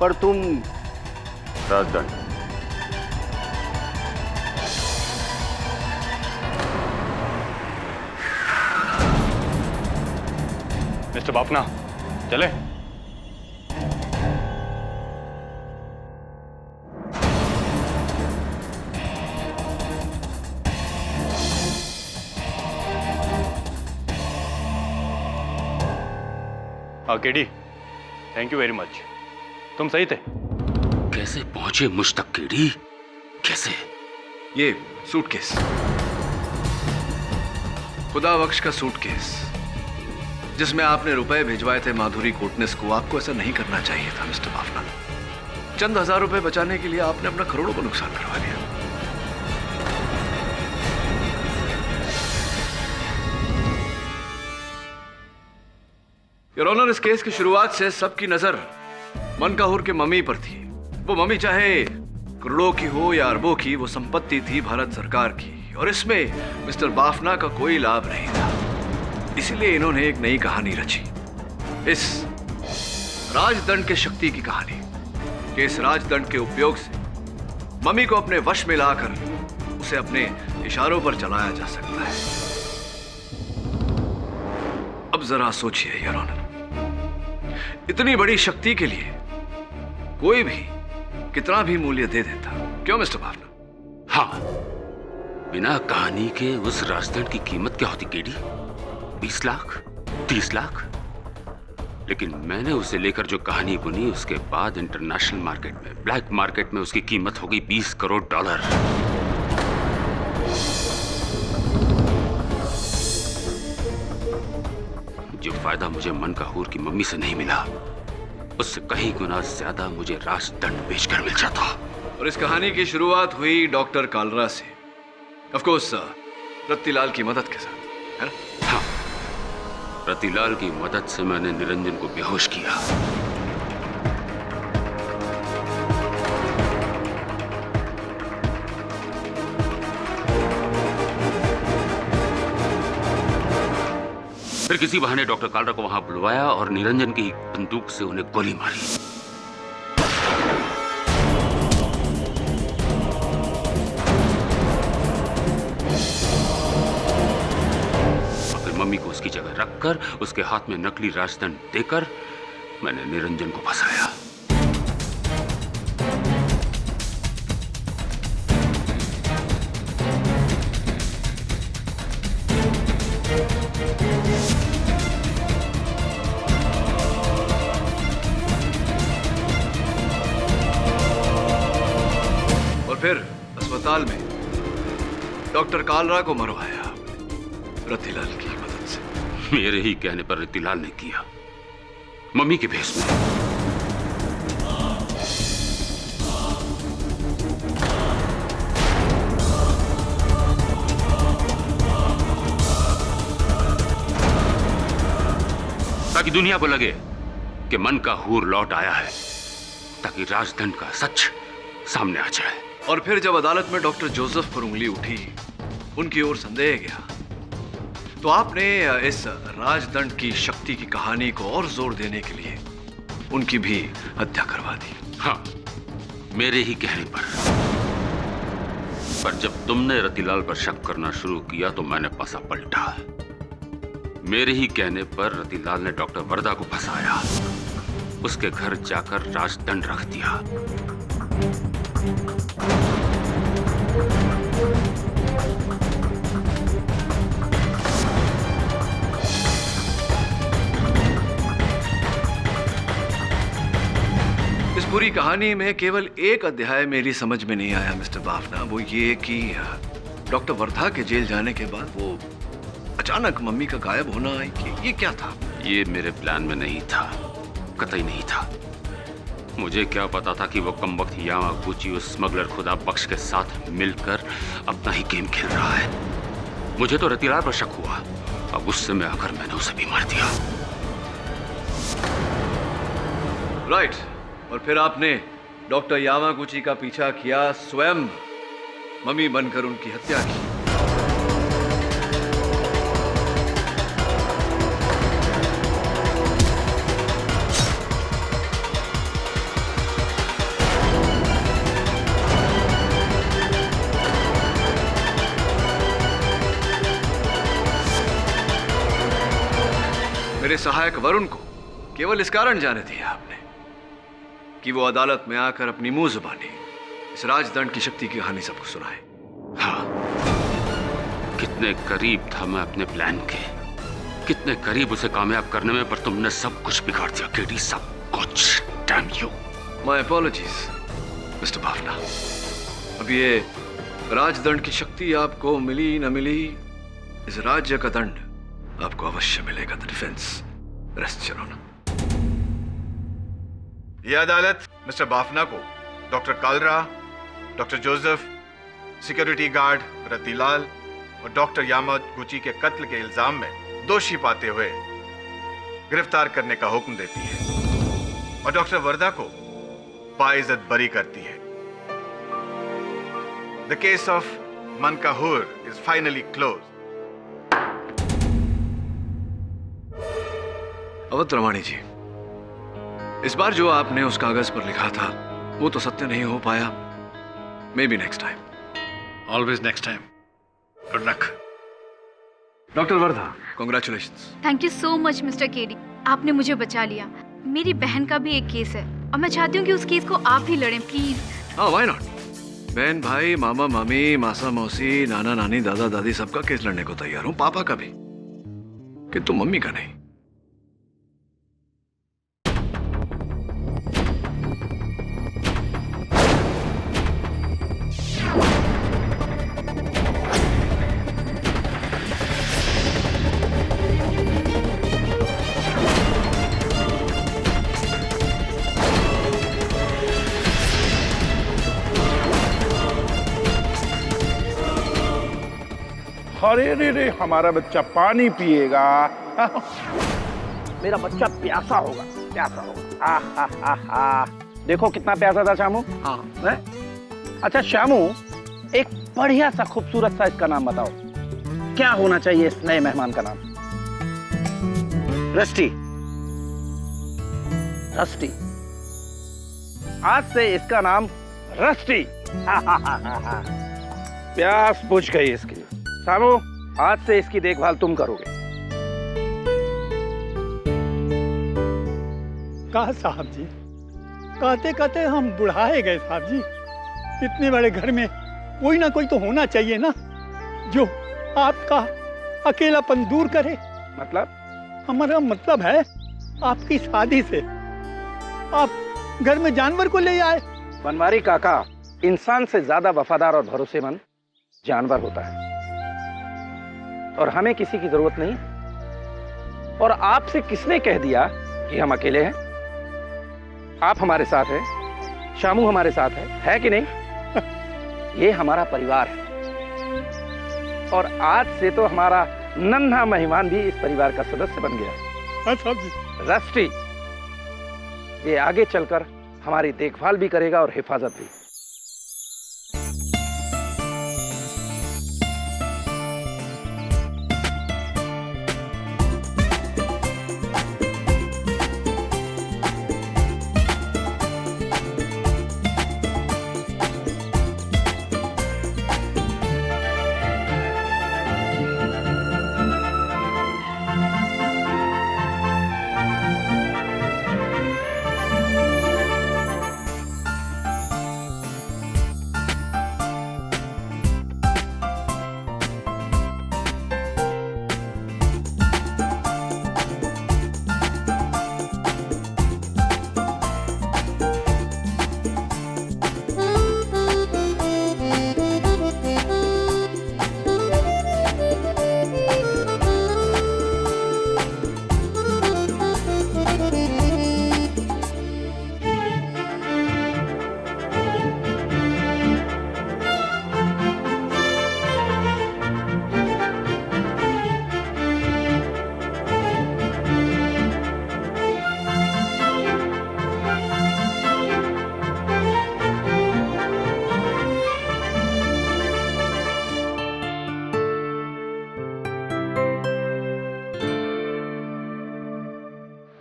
पर तुम राजदंड। मिस्टर बाफना, चले? KD, thank you very much. तुम सही थे। कैसे पहुंचे मुझ तक केडी? कैसे? ये सूटकेस, खुदा बख्श का सूटकेस, जिसमें आपने रुपए भिजवाए थे माधुरी कोटनेस को। आपको ऐसा नहीं करना चाहिए था मिस्टर बाफना। चंद हजार रुपए बचाने के लिए आपने अपना करोड़ों का नुकसान करवा लिया। योर ऑनर, इस केस की शुरुआत से सबकी नजर मनकाहुर के मम्मी पर थी। वो मम्मी चाहे करोड़ों की हो या अरबों की, वो संपत्ति थी भारत सरकार की, और इसमें मिस्टर बाफना का कोई लाभ नहीं था। इसीलिए इन्होंने एक नई कहानी रची, इस राजदंड के शक्ति की कहानी, कि इस राजदंड के उपयोग से मम्मी को अपने वश में लाकर उसे अपने इशारों पर चलाया जा सकता है। अब जरा सोचिए योर ऑनर, इतनी बड़ी शक्ति के लिए कोई भी कितना भी मूल्य दे देता। क्यों मिस्टर बाफना? हाँ, बिना कहानी के उस राजदंड की कीमत क्या होती केडी? 20 लाख, 30 लाख? लेकिन मैंने उसे लेकर जो कहानी बुनी, उसके बाद इंटरनेशनल मार्केट में, ब्लैक मार्केट में उसकी कीमत होगी $20 करोड़। जो फायदा मुझे मनकाहुर की मम्मी से नहीं मिला, उससे कहीं गुना ज्यादा मुझे राजदंड बेचकर मिल जाता। और इस कहानी की शुरुआत हुई डॉक्टर कालरा से, ऑफ कोर्स रत्तीलाल की मदद के साथ, है ना? हाँ, रतिलाल की मदद से मैंने निरंजन को बेहोश किया। फिर किसी बहाने डॉक्टर कालरा को वहां बुलवाया और निरंजन की बंदूक से उन्हें गोली मारी। और फिर मम्मी को उसकी जगह रखकर उसके हाथ में नकली राजदंड देकर मैंने निरंजन को फंसाया। फिर अस्पताल में डॉक्टर कालरा को मरवाया रतिलाल की मदद से। मेरे ही कहने पर रतिलाल ने किया, मम्मी के भेष में। ताकि दुनिया को लगे कि मन का हूर लौट आया है, ताकि राजदंड का सच सामने आ जाए। और फिर जब अदालत में डॉक्टर जोसेफ पर उंगली उठी, उनकी ओर संदेह गया, तो आपने इस राजदंड की शक्ति की कहानी को और जोर देने के लिए उनकी भी हत्या करवा दी। हाँ, मेरे ही कहने पर जब तुमने रतिलाल पर शक करना शुरू किया तो मैंने पासा पलटा। मेरे ही कहने पर रतिलाल ने डॉक्टर वर्दा को फंसाया, उसके घर जाकर राजदंड रख दिया। इस पूरी कहानी में केवल एक अध्याय मेरी समझ में नहीं आया मिस्टर बाफना, वो ये कि डॉक्टर वर्धा के जेल जाने के बाद वो अचानक मम्मी का गायब होना, ये क्या था? ये मेरे प्लान में नहीं था, कतई नहीं था। मुझे क्या पता था कि वो कमबख्त यामागुची उस स्मगलर खुदा बख्श के साथ मिलकर अपना ही गेम खेल रहा है। मुझे तो रतिलाल पर शक हुआ, अब गुस्से में आकर मैंने उसे भी मार दिया। राइट, और फिर आपने डॉक्टर यामागुची का पीछा किया, स्वयं मम्मी बनकर उनकी हत्या की। मेरे सहायक वरुण को केवल इस कारण जाने दिया आपने कि वो अदालत में आकर अपनी मुंह जुबानी इस राजदंड की शक्ति की कहानी सबको सुनाए। हाँ, कितने करीब था मैं अपने प्लान के, कितने करीब उसे कामयाब करने में, पर तुमने सब कुछ बिगाड़ दिया केडी, सब कुछ। Damn you. My apologies mister Bafna. अब ये राजदंड की शक्ति आपको मिली न मिली, इस राज्य का दंड आपको अवश्य मिलेगा। The defence rest your honour. यह अदालत मिस्टर बाफना को doctor Kalra, doctor Joseph, security guard Ratilal और डॉक्टर यामागुची के कत्ल के इल्जाम में दोषी पाते हुए गिरफ्तार करने का हुक्म देती है और डॉक्टर वर्दा को बाइज्जत बरी करती है। द केस ऑफ मनकाहूर is finally close. Avadh Ramani ji, इस बार जो आपने उस कागज पर लिखा था वो तो सत्य नहीं हो पाया। May be next time. Always next time. Good luck. Doctor Wardha, congratulations. Thank you so much mister KD, आपने मुझे बचा लिया। मेरी बहन का भी एक केस है और मैं चाहती हूँ कि उस केस को आप ही लड़ें, प्लीज। हाँ, व्हाई नॉट। बहन भाई, मामा मामी, मासा मौसी, नाना नानी, दादा दादी, सबका केस लड़ने को तैयार हूँ, पापा का भी, किंतु मम्मी का नहीं। अरे रे रे, हमारा बच्चा पानी पिएगा। मेरा बच्चा प्यासा होगा, प्यासा होगा। देखो कितना प्यासा था शामू। हाँ। अच्छा शामू, एक बढ़िया सा खूबसूरत सा इसका नाम बताओ, क्या होना चाहिए इस नए मेहमान का नाम? रस्टी। रस्टी, आज से इसका नाम रस्टी। प्यास बुझ गई इसकी। शामू, आज से इसकी देखभाल तुम करोगे। कहा साहब जी, कहते कहते हम बुढ़ाए गए साहब जी। इतने बड़े घर में कोई ना कोई तो होना चाहिए ना, जो आपका अकेलापन दूर करे। मतलब? हमारा मतलब है, आपकी शादी से आप घर में जानवर को ले आए। बनवारी काका, इंसान से ज्यादा वफादार और भरोसेमंद जानवर होता है, और हमें किसी की जरूरत नहीं। और आपसे किसने कह दिया कि हम अकेले हैं? आप हमारे साथ हैं, शामू हमारे साथ है कि नहीं? ये हमारा परिवार है, और आज से तो हमारा नन्हा मेहमान भी इस परिवार का सदस्य बन गया। रस्टी, ये आगे चलकर हमारी देखभाल भी करेगा और हिफाजत भी।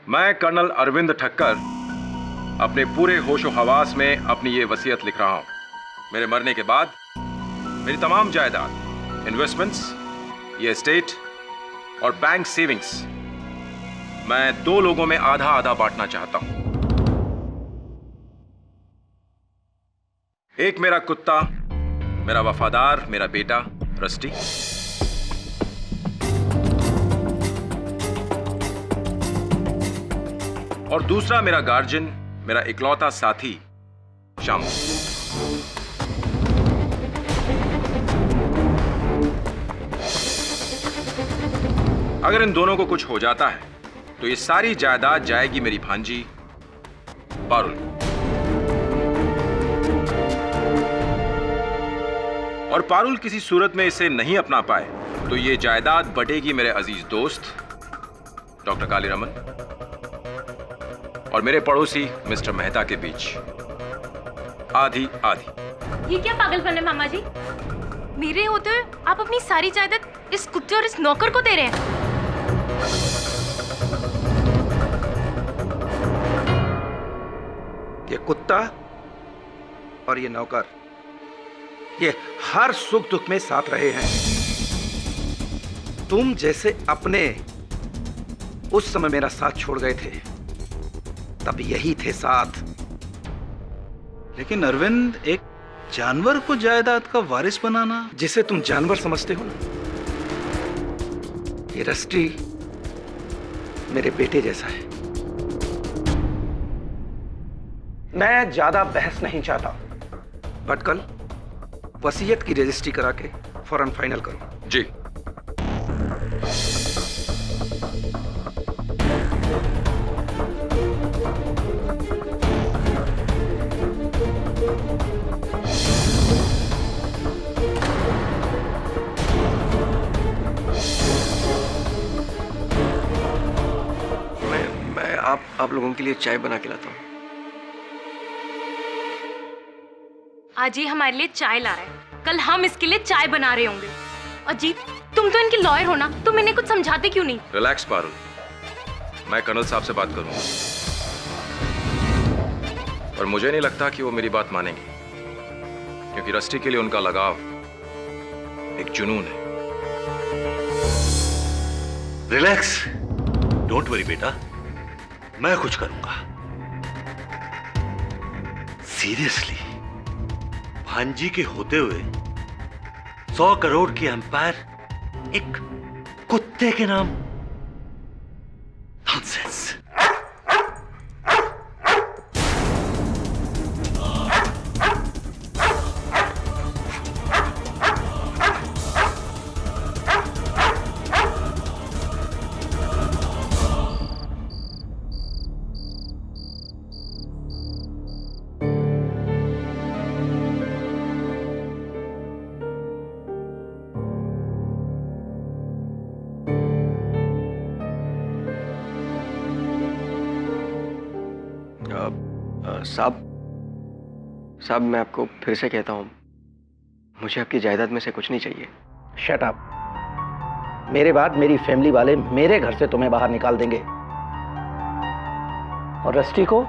मैं कर्नल अरविंद ठक्कर अपने पूरे होशो हवास में अपनी ये वसीयत लिख रहा हूं। मेरे मरने के बाद मेरी तमाम जायदाद, इन्वेस्टमेंट्स, ये एस्टेट और बैंक सेविंग्स मैं 2 लोगों में आधा आधा बांटना चाहता हूं। एक मेरा कुत्ता, मेरा वफादार, मेरा बेटा रस्टी, और दूसरा मेरा गार्जियन, मेरा इकलौता साथी शामू। अगर इन दोनों को कुछ हो जाता है तो ये सारी जायदाद जाएगी मेरी भांजी पारुल, और पारुल किसी सूरत में इसे नहीं अपना पाए तो ये जायदाद बटेगी मेरे अजीज दोस्त डॉक्टर कालीरमन और मेरे पड़ोसी मिस्टर मेहता के बीच, आधी आधी। ये क्या पागलपन है मामा जी? मेरे होते हुए आप अपनी सारी जायदाद इस कुत्ते और इस नौकर को दे रहे हैं। ये कुत्ता और ये नौकर, ये हर सुख दुख में साथ रहे हैं। तुम जैसे अपने उस समय मेरा साथ छोड़ गए थे, तब यही थे साथ। लेकिन अरविंद, एक जानवर को जायदाद का वारिस बनाना, जिसे तुम जानवर समझते हो ना, ये रस्टी मेरे बेटे जैसा है। मैं ज्यादा बहस नहीं चाहता, बट कल वसीयत की रजिस्ट्री करा के फौरन फाइनल करो। जी। आप लोगों के लिए चाय बना के लाता हूँ। आज ये हमारे लिए चाय ला रहा है, कल हम इसके लिए चाय बना रहे होंगे। अजीब, तुम तो इनके लॉयर हो ना, तुम इन्हें कुछ समझाते क्यों नहीं? रिलैक्स पारुल, मैं कर्नल साहब से बात करूंगा, और मुझे नहीं लगता कि वो मेरी बात मानेंगे, क्योंकि रस्टी के लिए उनका लगाव एक जुनून है। रिलैक्स, डोंट वरी बेटा, मैं कुछ करूंगा। सीरियसली, भांजी के होते हुए 100 करोड़ की एम्पायर एक कुत्ते के नाम? नॉनसेंस। साहब, मैं आपको फिर से कहता हूँ, मुझे आपकी जायदाद में से कुछ नहीं चाहिए। Shut up. मेरे बाद मेरी फैमिली वाले मेरे घर से तुम्हें बाहर निकाल देंगे और रस्टी को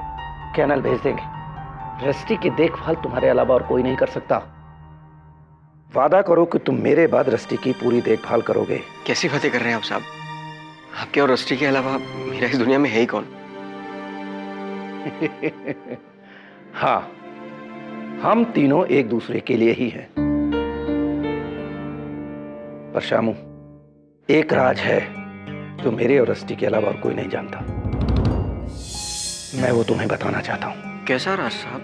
कैनल भेज देंगे। रस्टी की देखभाल तुम्हारे अलावा और कोई नहीं कर सकता। वादा करो कि तुम मेरे बाद रस्टी की पूरी देखभाल करोगे। कैसी बातें कर रहे हैं आप साहब? आपके और रस्टी के अलावा मेरा इस दुनिया में है ही कौन? हाँ, हम तीनों एक दूसरे के लिए ही हैं। पर शामू, एक राज है जो मेरे और रस्टी के अलावा और कोई नहीं जानता। मैं वो तुम्हें बताना चाहता हूं। कैसा राज साहब?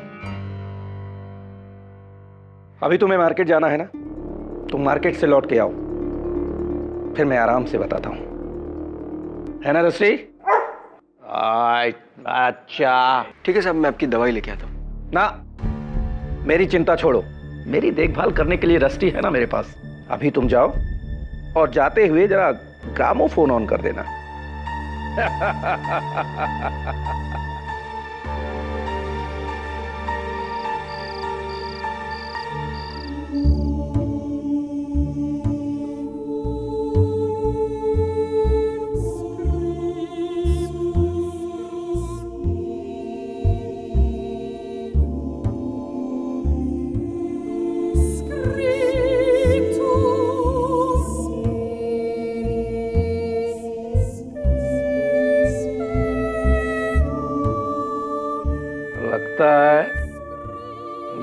अभी तुम्हें मार्केट जाना है ना, तुम मार्केट से लौट के आओ, फिर मैं आराम से बताता हूं, है ना रस्टी? अच्छा ठीक है साहब, मैं आपकी दवाई लेके आता हूं। ना, मेरी चिंता छोड़ो, मेरी देखभाल करने के लिए रस्टी है ना मेरे पास। अभी तुम जाओ और जाते हुए जरा ग्रामोफोन ऑन कर देना। लगता है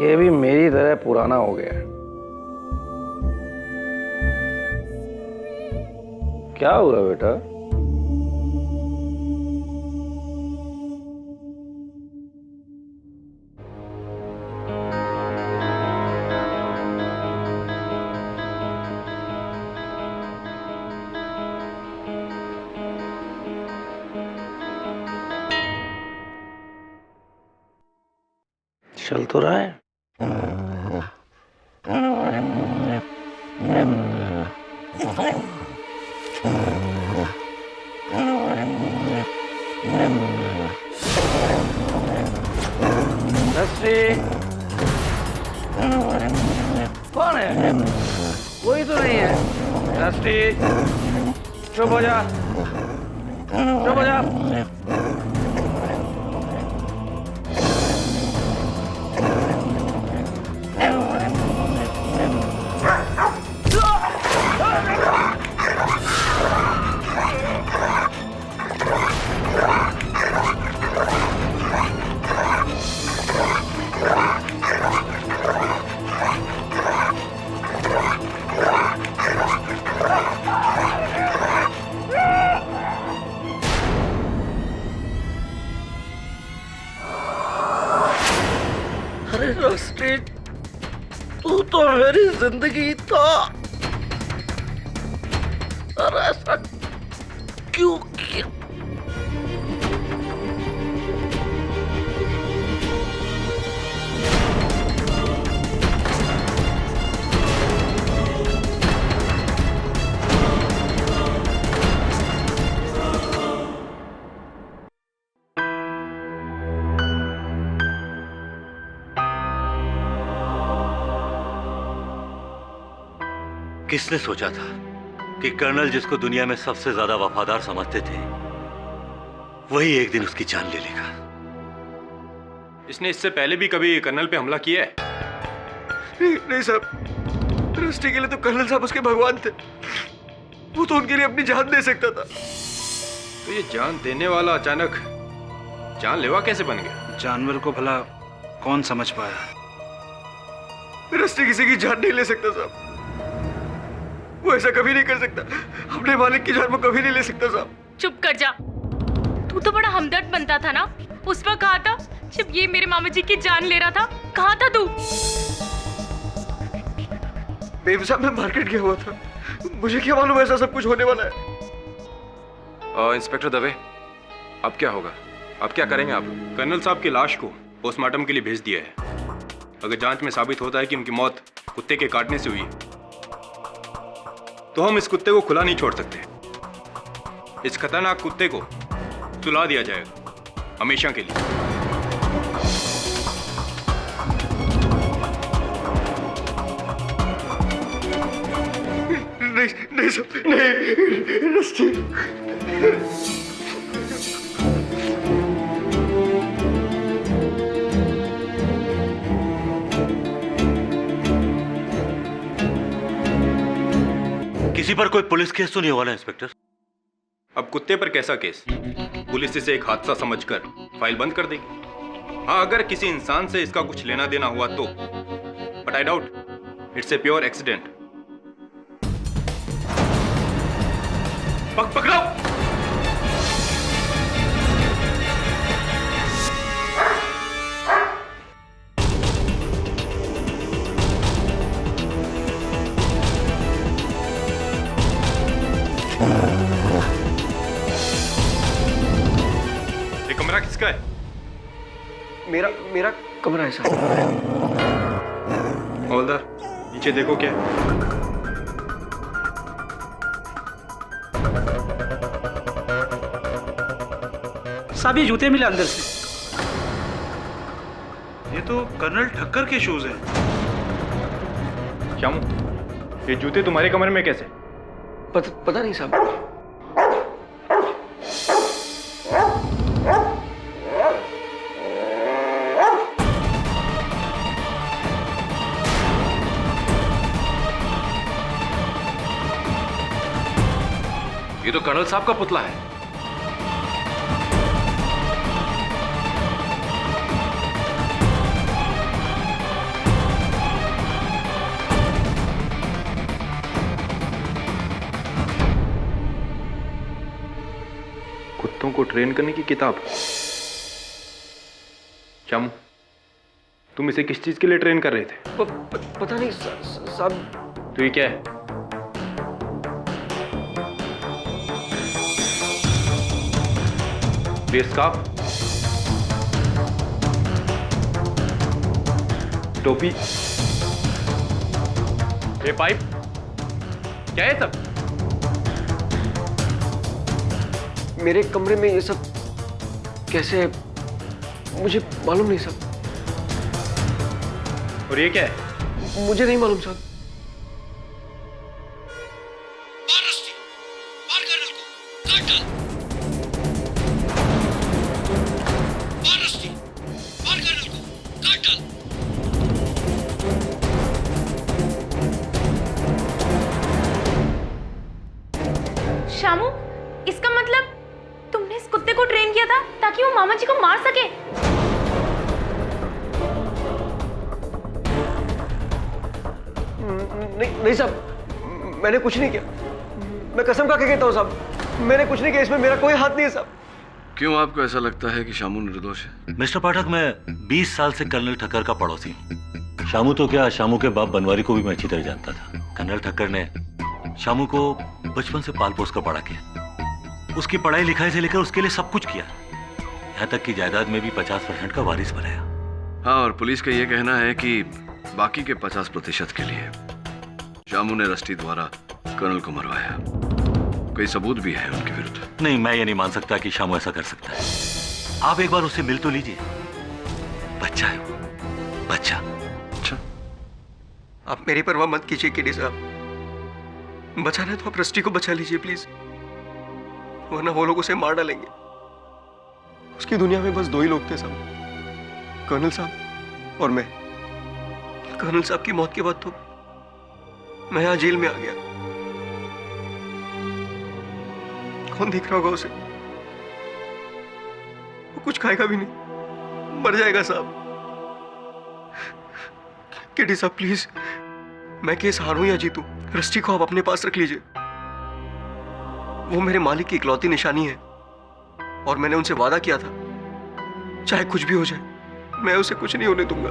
ये भी मेरी तरह पुराना हो गया है। क्या हुआ बेटा? चल तो रहा है। कौन है? कोई तो नहीं है। रस्टी, चुप हो जा, चुप हो जा। अरे रस्टी, तू तो मेरी जिंदगी था। और ऐसा क्यों किया? किसने सोचा था कि कर्नल जिसको दुनिया में सबसे ज्यादा वफादार समझते थे वही एक दिन उसकी जान ले लेगा। इसने इससे पहले भी कभी कर्नल पे हमला किया है? नहीं साहब, रस्टी के लिए तो कर्नल साहब उसके भगवान थे। वो तो उनके लिए अपनी जान दे सकता था। तो ये जान देने वाला अचानक जानलेवा कैसे बन गया? जानवर को भला कौन समझ पाया? रस्टी किसी की जान नहीं ले सकता साहब। वो ऐसा कभी नहीं कर सकता। अपने मालिक की जान वो कभी नहीं ले सकता साहब। चुप कर जा। तू तो बड़ा हमदर्द बनता था ना। उस वक्त कहा था जब ये मेरे मामा जी की जान ले रहा था। कहाँ था तू? बेबी साहब, मैं मार्केट गया हुआ था। मुझे क्या मालूम ऐसा सब कुछ होने वाला है। इंस्पेक्टर दवे, अब क्या होगा? अब क्या करेंगे आप? कर्नल साहब की लाश को पोस्टमार्टम के लिए भेज दिया है। अगर जांच में साबित होता है कि उनकी मौत कुत्ते के काटने से हुई है तो हम इस कुत्ते को खुला नहीं छोड़ सकते। इस खतरनाक कुत्ते को सुला दिया जाएगा हमेशा के लिए। नहीं सब नहीं रस्टी। किसी पर कोई पुलिस केस तो नहीं हुआ ना इंस्पेक्टर? अब कुत्ते पर कैसा केस? पुलिस इसे एक हादसा समझकर फाइल बंद कर देगी। हाँ, अगर किसी इंसान से इसका कुछ लेना देना हुआ तो, but I doubt it's a pure accident. पकड़ाओ। ये कमरा किसका है? मेरा कमरा है साहब। हवलदार, नीचे देखो क्या है। साहब ये जूते मिले अंदर से। ये तो कर्नल ठक्कर के शूज हैं। श्यामू, ये जूते तुम्हारे कमरे में कैसे? पता नहीं साहब। ये तो कर्नल साहब का पुतला है। कुत्तों को ट्रेन करने की किताब। श्यामू, तुम इसे किस चीज के लिए ट्रेन कर रहे थे? पता नहीं साहब। तो ये क्या है? स्कार्फ, टोपी, ये पाइप, क्या है सब? मेरे कमरे में ये सब कैसे? मुझे मालूम नहीं साहब। और ये क्या है? मुझे नहीं मालूम साहब। शामू, इसका मतलब तुमने इस कुत्ते को ट्रेन किया था ताकि वो मामा जी को मार सके? नहीं साहब, मैंने कुछ नहीं किया। मैं कसम खा के कहता हूँ साहब, मैंने कुछ नहीं किया। इसमें मेरा कोई हाथ नहीं है साहब। क्यों आपको ऐसा लगता है कि शामू निर्दोष है? मिस्टर पाठक, मैं 20 साल से कर्नल ठक्कर का पड़ोसी हूँ। शामू तो क्या, शामू के बाप बनवारी को भी मैं अच्छी तरह जानता था। कर्नल ठक्कर ने शामू को बचपन से पाल पोस कर बड़ा किया। उसकी पढ़ाई लिखाई से लेकर उसके लिए सब कुछ किया, यहाँ तक कि जायदाद में भी 50% का वारिस बनाया। हाँ, और पुलिस का यह कहना है कि बाकी के 50% के लिए शामू ने रस्टी द्वारा कर्नल को मरवाया। कोई सबूत भी है उनके विरुद्ध? नहीं, मैं ये नहीं मान सकता कि शामू ऐसा कर सकता है। आप एक बार उससे मिल तो लीजिए। बच्चा है वो, बच्चा। अच्छा, आप मेरी परवाह मत कीजिए केडी साहब। बचाना है तो आप रस्टी को बचा लीजिए प्लीज, वरना वो लोग उसे मार डालेंगे। उसकी दुनिया में बस 2 ही लोग थे साहब, कर्नल साहब और मैं। कर्नल साहब की मौत के बाद तो मैं यहां जेल में आ गया। कौन देख रहा होगा उसे? वो कुछ खाएगा भी नहीं, मर जाएगा साहब। किटी साहब प्लीज, मैं केस हारूं या जीतूं, रस्टी को आप अपने पास रख लीजिए। वो मेरे मालिक की इकलौती निशानी है और मैंने उनसे वादा किया था, चाहे कुछ भी हो जाए मैं उसे कुछ नहीं होने दूंगा।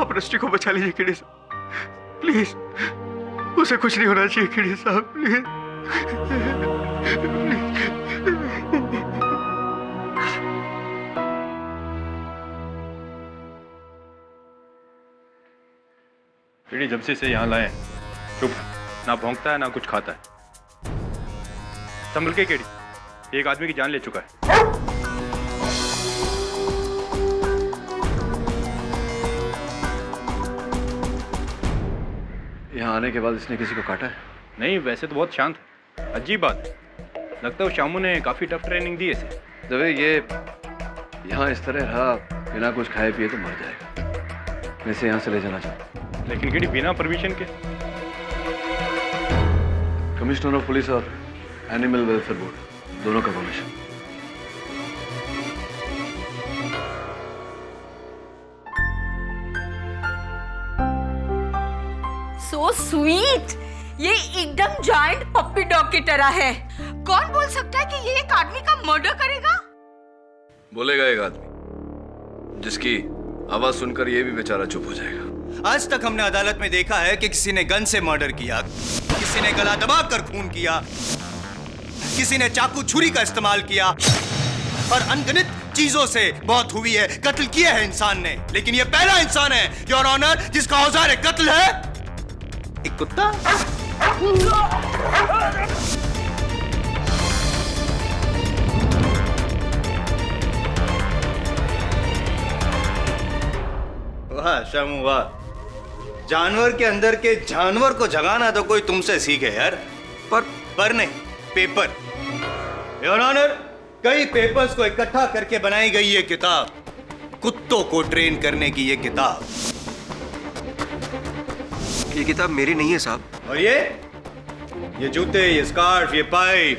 आप रस्टी को बचा लीजिए किटी साहब प्लीज, उसे कुछ नहीं होना चाहिए किटी साहब प्लीज। पीड़ी जब से इसे यहाँ लाए चुप, ना भौंकता है ना कुछ खाता है। संभल के केड़ी, एक आदमी की जान ले चुका है। यहाँ आने के बाद इसने किसी को काटा है? नहीं, वैसे तो बहुत शांत है। अजीब बात है, लगता है शामू ने काफी टफ ट्रेनिंग दी इसे। जब ये यहाँ इस तरह रहा बिना कुछ खाए पिए तो मर जाएगा। मैं इसे यहाँ से ले जाना चाहता हूँ। लेकिन केड़ी बिना परमिशन के? कमिश्नर ऑफ पुलिस और एनिमल वेलफेयर बोर्ड दोनों का परमिशन। सो स्वीट, ये एकदम जायंट पप्पी डॉग की तरह है। कौन बोल सकता है कि ये एक आदमी का मर्डर करेगा? बोलेगा एक आदमी जिसकी आवाज सुनकर ये भी बेचारा चुप हो जाएगा। आज तक हमने अदालत में देखा है कि किसी ने गन से मर्डर किया, किसी ने गला दबाकर खून किया, किसी ने चाकू छुरी का इस्तेमाल किया और अनगिनत चीजों से मौत हुई है, कत्ल किया है इंसान ने। लेकिन ये पहला इंसान है योर ऑनर जिसका औजार कत्ल है एक कुत्ता। वाह शामू वाह, जानवर के अंदर के जानवर को जगाना तो कोई तुमसे सीखे यार। पर नहीं, पेपर। योर ऑनर, कई पेपर्स को इकट्ठा करके बनाई गई ये किताब, कुत्तों को ट्रेन करने की ये किताब। ये किताब मेरी नहीं है साहब। और ये जूते, ये स्कार्फ, ये पाइप।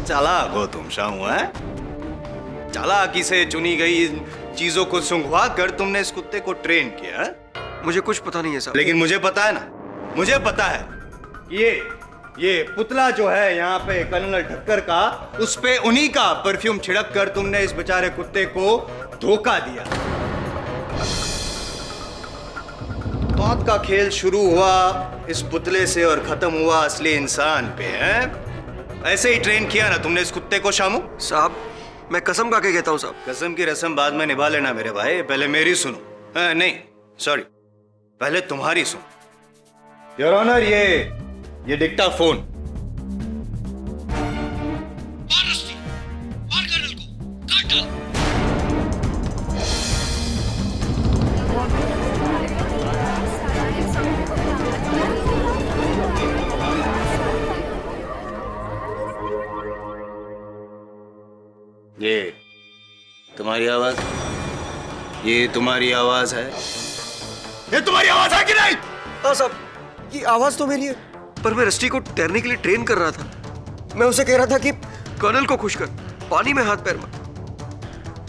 चालाक हो तुम शामू, है? चालाकी से चुनी गई चीजों को सुंघवा कर तुमने इस कुत्ते को ट्रेन किया। मुझे कुछ पता नहीं है साहब। लेकिन मुझे पता है ना, मुझे पता है कि ये पुतला जो है यहाँ पे कर्नल ठक्कर का, उस पे उन्हीं का परफ्यूम छिड़क कर तुमने इस बेचारे कुत्ते को धोखा दिया। मौत का खेल शुरू हुआ इस पुतले से और खत्म हुआ असली इंसान पे, है? ऐसे ही ट्रेन किया ना तुमने इस कुत्ते को शामू। साहब मैं कसम खा के कहता हूँ साहब। कसम की रस्म बाद में निभा लेना मेरे भाई, पहले मेरी सुनो। नहीं सॉरी, पहले तुम्हारी सुनो। योर ऑनर, ये डिक्टाफोन। ये तुम्हारी आवाज, ये तुम्हारी आवाज है, ये तुम्हारी आवाज है कि नहीं? हाँ साहब, ये आवाज तो मेरी है, पर मैं रस्टी को तैरने के लिए ट्रेन कर रहा था। मैं उसे कह रहा था कि कर्नल को खुश कर, पानी में हाथ पैर मार।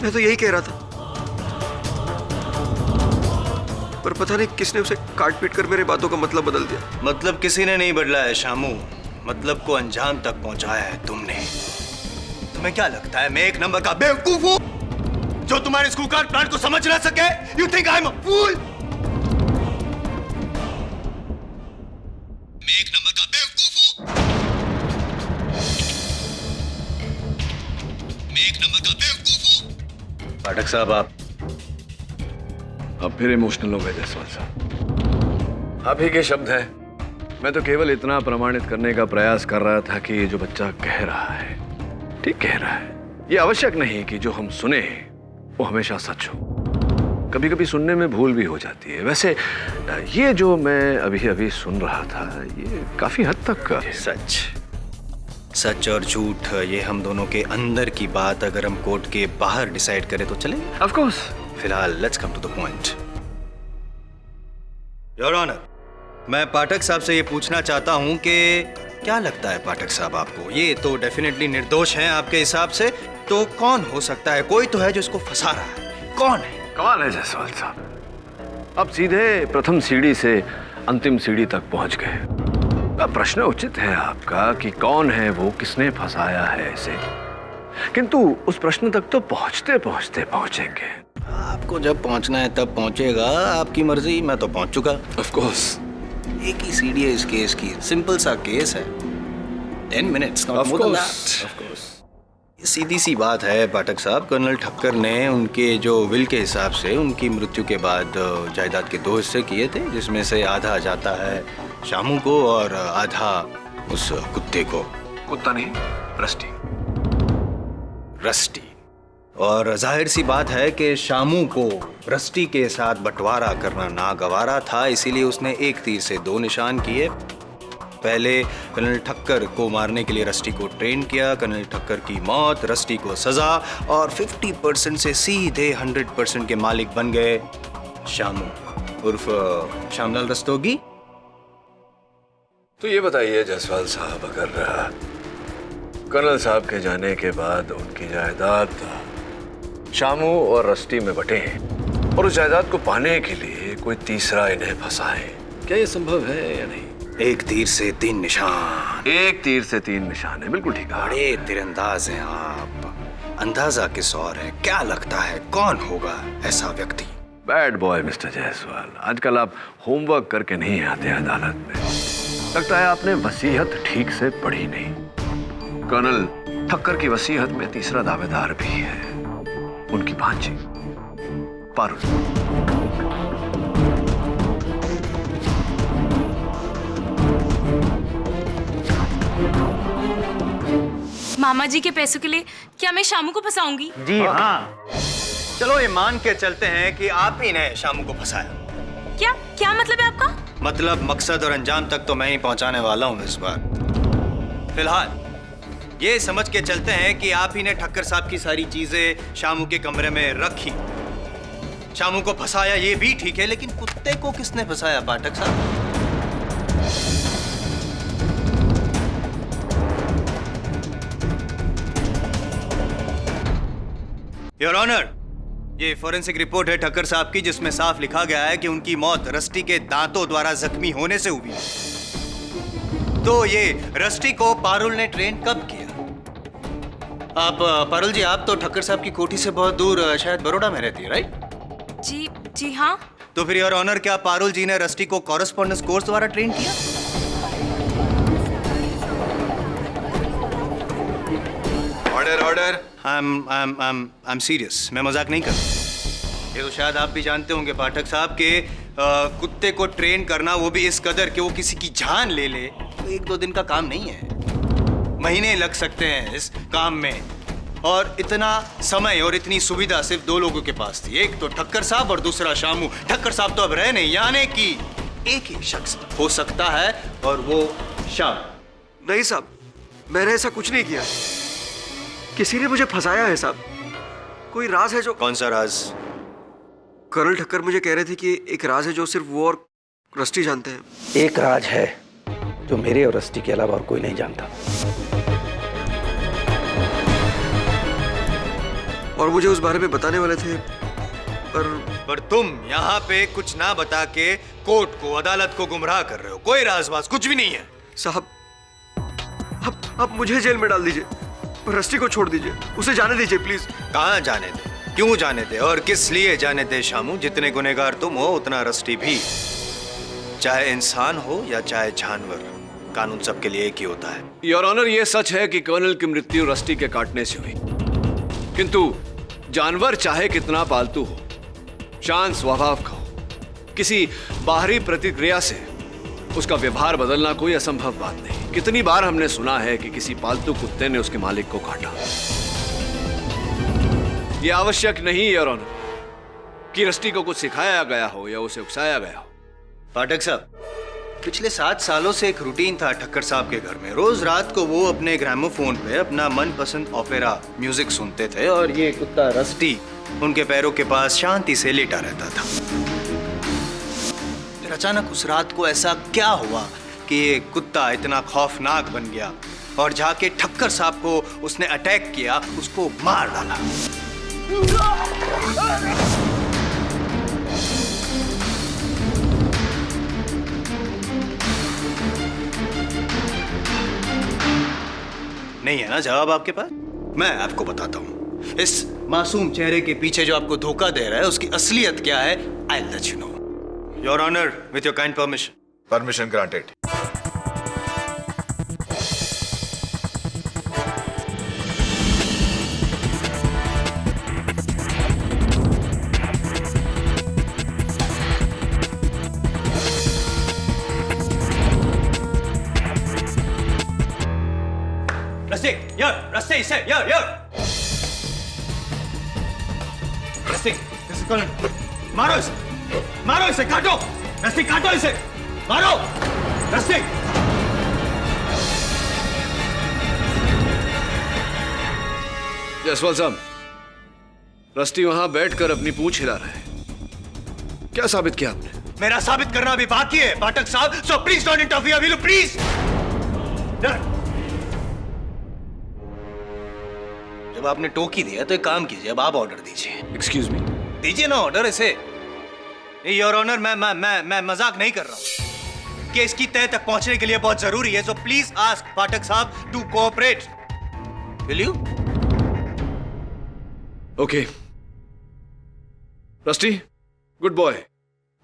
मैं तो यही कह रहा था, पर पता नहीं किसने उसे काट पीट कर मेरे बातों का मतलब बदल दिया। मतलब किसी ने नहीं बदला है शामू, मतलब को अंजाम तक पहुंचाया है तुमने। तुम्हें क्या लगता है मैं एक नंबर का बेवकूफ हूं जो तुम्हारे स्कूल कार्ड प्लान को समझ ना सके? You think I am a fool? मैं एक नंबर का बेवकूफ हूं? मैं एक नंबर का बेवकूफ हूं? पाठक साहब, आप फिर इमोशनल हो गए जसवाल साहब। आप ही के शब्द हैं। मैं तो केवल इतना प्रमाणित करने का प्रयास कर रहा था कि ये जो बच्चा कह रहा है ठीक कह रहा है। ये आवश्यक नहीं कि जो हम सुने वो हमेशा सच हो। कभी कभी सुनने में भूल भी हो जाती है। वैसे ये जो मैं अभी अभी सुन रहा था ये काफी हद तक सच सच और झूठ ये हम दोनों के अंदर की बात अगर हम कोर्ट के बाहर डिसाइड करें तो चले। Of course. फिलहाल let's come to the point. Your honour, मैं पाठक साहब से ये पूछना चाहता हूं कि क्या लगता है पाठक साहब आपको, ये तो डेफिनेटली निर्दोष हैं आपके हिसाब से, तो कौन हो सकता है? कोई तो है जो इसको फंसा रहा है, कौन है? कमाल है जायसवाल साहब, अब सीधे प्रथम सीढ़ी से अंतिम सीढ़ी तक पहुंच गए। अब प्रश्न उचित है आपका कि कौन है वो, किसने फंसाया है इसे, किंतु उस प्रश्न तक तो पहुंचते पहुंचते पहुंचेंगे। आपको जब पहुंचना है तब पहुंचेगा, आपकी मर्जी। मैं तो पहुंच चुका। Of course. एक ही सीढ़ी है इस केस की, सिंपल सा केस है, 10 minutes, not more than that. Of course. सीधी सी बात है पाठक साहब, कर्नल ठक्कर ने उनके जो विल के हिसाब से उनकी मृत्यु के बाद जायदाद के 2 हिस्से किए थे, जिसमें से आधा जाता है शामू को और आधा उस कुत्ते को। कुत्ता नहीं, रस्टी। रस्टी। और जाहिर सी बात है कि शामू को रस्टी के साथ बंटवारा करना नागवारा था, इसीलिए उसने एक तीर से 2 निशान किए। पहले कर्नल ठक्कर को मारने के लिए रस्टी को ट्रेन किया, कर्नल ठक्कर की मौत, रस्टी को सजा, और 50% से सीधे 100% के मालिक बन गए शामू उर्फ श्यामलाल रस्तोगी। तो ये बताइए जायसवाल साहब, अगर कर्नल साहब के जाने के बाद उनकी जायदाद शामू और रस्टी में बटे और उस जायदाद को पाने के लिए कोई तीसरा इन्हें फंसाए, क्या ये संभव है या नहीं? एक तीर से 3 निशान। एक तीर से 3 निशान है, बिल्कुल ठीक है। बड़े तीरंदाज हैं आप, अंदाजा किस और है। क्या लगता है कौन होगा ऐसा व्यक्ति? बैड बॉय मिस्टर जायसवाल, आजकल आप होमवर्क करके नहीं आते अदालत में। लगता है आपने वसीयत ठीक से पढ़ी नहीं। कर्नल ठक्कर की वसीयत में तीसरा दावेदार भी है, उनकी भांजी पारुल। मामा जी के पैसों के लिए क्या मैं शामू को फंसाऊंगी? जी हाँ। चलो ये मान के चलते हैं कि आप ही ने शामू को फंसाया। क्या क्या मतलब है आपका? मतलब मकसद और अंजाम तक तो मैं ही पहुंचाने वाला हूं इस बार। फिलहाल ये समझ के चलते हैं कि आप ही ने ठक्कर साहब की सारी चीजें शामू के कमरे में रखी, शामू को फंसाया, ये भी ठीक है, लेकिन कुत्ते को किसने फंसाया पाठक साहब? योर ऑनर, ये फॉरेंसिक रिपोर्ट है ठक्कर साहब की, जिसमें साफ लिखा गया है कि उनकी मौत रस्टी के दांतों द्वारा जख्मी होने से हुई। तो ये रस्टी को पारुल ने ट्रेन कब किया? आप पारुल जी, आप तो ठक्कर साहब की कोठी से बहुत दूर शायद बड़ौदा में रहती है, राइट? जी हाँ। तो फिर योर ऑनर, क्या पारुल जी ने रस्टी को कॉरेस्पॉन्डेंस कोर्स द्वारा ट्रेन किया? Order order. I am serious, मैं मजाक नहीं कर रहा। ये तो शायद आप भी जानते होंगे पाठक साहब के कुत्ते को ट्रेन करना, वो भी इस कदर कि वो किसी की जान ले ले, तो 1-2 दिन का काम नहीं है, महीने लग सकते हैं इस काम में। और इतना समय और इतनी सुविधा सिर्फ 2 लोगों के पास थी, एक तो ठक्कर साहब और दूसरा शामू। ठक्कर साहब तो अब रहे नहीं, यानी कि एक ही शख्स हो सकता है और वो शाम। नहीं साहब, मैंने ऐसा कुछ नहीं किया, किसी ने मुझे फंसाया है साहब। कोई राज है जो। कौन सा राज? कर्नल ठक्कर मुझे कह रहे थे कि एक राज है जो सिर्फ वो और रस्टी जानते हैं। एक राज है जो मेरे और रस्टी के अलावा और कोई नहीं जानता, और मुझे उस बारे में बताने वाले थे, पर तुम यहाँ पे कुछ ना बता के कोर्ट को, अदालत को गुमराह कर रहे हो। कोई राजबाज कुछ भी नहीं है साहब। आप मुझे जेल में डाल दीजिए, रस्टी को छोड़ दीजिए, उसे जाने दीजिए प्लीज। कहाँ जाने दे, क्यों जाने दे और किस लिए जाने दे शामू? जितने गुनहगार तुम हो उतना रस्टी भी, चाहे इंसान हो या चाहे जानवर, कानून सबके लिए एक ही होता है। योर ऑनर, ये सच है कि कर्नल की मृत्यु रस्टी के काटने से हुई, किंतु जानवर चाहे कितना पालतू हो, शांत स्वभाव का हो, किसी बाहरी प्रतिक्रिया से उसका व्यवहार बदलना कोई असंभव बात नहीं। कितनी बार हमने सुना है कि किसी पालतू कुत्ते ने उसके मालिक को काटा। यह आवश्यक नहीं योर ऑनर, कि रस्टी को कुछ सिखाया गया हो या उसे उकसाया गया हो। पाठक साहब, पिछले 7 सालों से एक रूटीन था ठक्कर साहब के घर में। रोज रात को वो अपने ग्रामोफोन पे अपना मनपसंद ओपेरा म्यूजिक सुनते थे और ये कुत्ता रस्टी उनके पैरों के पास शांति से लेटा रहता था। फिर अचानक उस रात को ऐसा क्या हुआ कि ये कुत्ता इतना खौफनाक बन गया और जाके ठक्कर साहब को उसने अटैक किया, उसको मार डाला। नहीं है ना जवाब आपके पास? मैं आपको बताता हूं। इस मासूम चेहरे के पीछे जो आपको धोखा दे रहा है उसकी असलियत क्या है, I will let you know. Your honour, with your kind permission. Permission granted. रस्ते इसे रस्ते मारो इसे, काटो रस्ते, काटो इसे, मारो रस्ते। जयसवाल साहब, रस्टी वहां बैठकर अपनी पूंछ हिला रहा है, क्या साबित किया आपने? मेरा साबित करना अभी बाकी है पाठक साहब, so please don't interfere, will you please? जब आपने टोकी दिया तो एक काम कीजिए, अब आप ऑर्डर दीजिए। Excuse me? दीजिए ना ऑर्डर इसे। योर ऑनर, मैं मजाक नहीं कर रहा हूं। केस की तह तक पहुंचने के लिए बहुत जरूरी है, सो प्लीज आस्क पाठक साहब to cooperate, will you? Okay Rusty, good boy,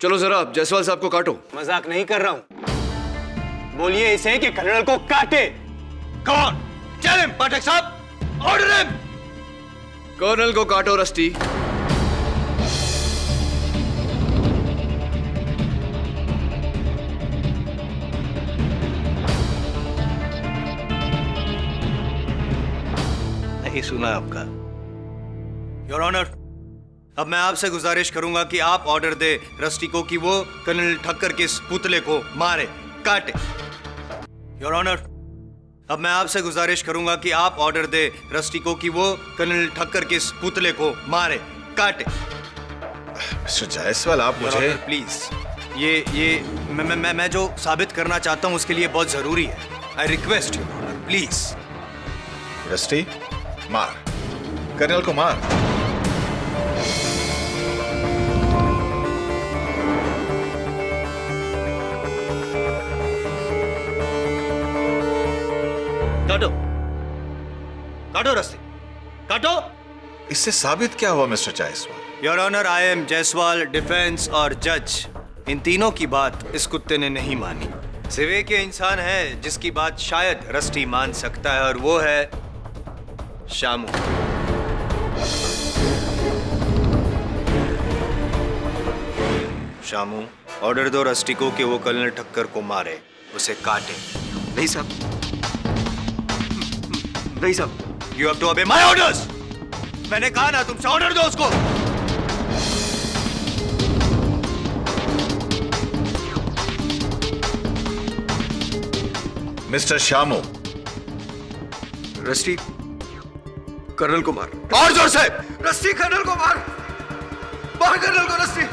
चलो जरा आप जायसवाल साहब को काटो। मजाक नहीं कर रहा हूं, बोलिए इसे कि कर्नल को काटे। कौन? चल हिम पाठक साहब, ऑर्डर हिम। कर्नल को काटो रस्टी। नहीं सुना आपका? योर ऑनर, अब मैं आपसे गुजारिश करूंगा कि आप ऑर्डर दे रस्टी को कि वो कर्नल ठक्कर के इस पुतले को मारे, काटे। योर ऑनर, अब मैं आपसे गुजारिश करूंगा कि आप ऑर्डर दे रस्टी को कि वो कर्नल ठक्कर के इस पुतले को मारे, काटे। मिस्टर जायसवाल, आप मुझे प्लीज, ये मैं जो साबित करना चाहता हूं उसके लिए बहुत जरूरी है। I request you honour, please. Rusty, मार कर्नल को, मार। काटो, काटो रस्ते, काटो। इससे साबित क्या हुआ mister Jaiswal? Your honour, I am Jaiswal, defence और जज, इन तीनों की बात इस कुत्ते ने नहीं मानी। सिर्फ एक इंसान है जिसकी बात शायद रस्टी मान सकता है और वो है शामू। शामू, ऑर्डर दो रस्टी को कि वो कर्नल ठक्कर को मारे, उसे काटे। नहीं साहब, नहीं साहब। You have to obey my orders. मैंने कहा ना, तुमसे ऑर्डर दो उसको। मिस्टर शामू, रस्टी कर्नल को मार। और जोर से। रस्टी कर्नल को मार, मार कर्नल को rusty.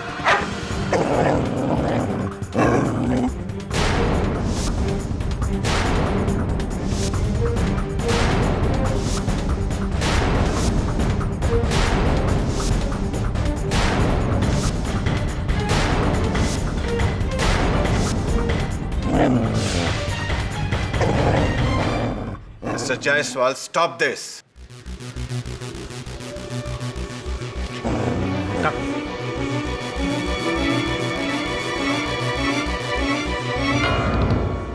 Mister Jaiswal, stop this.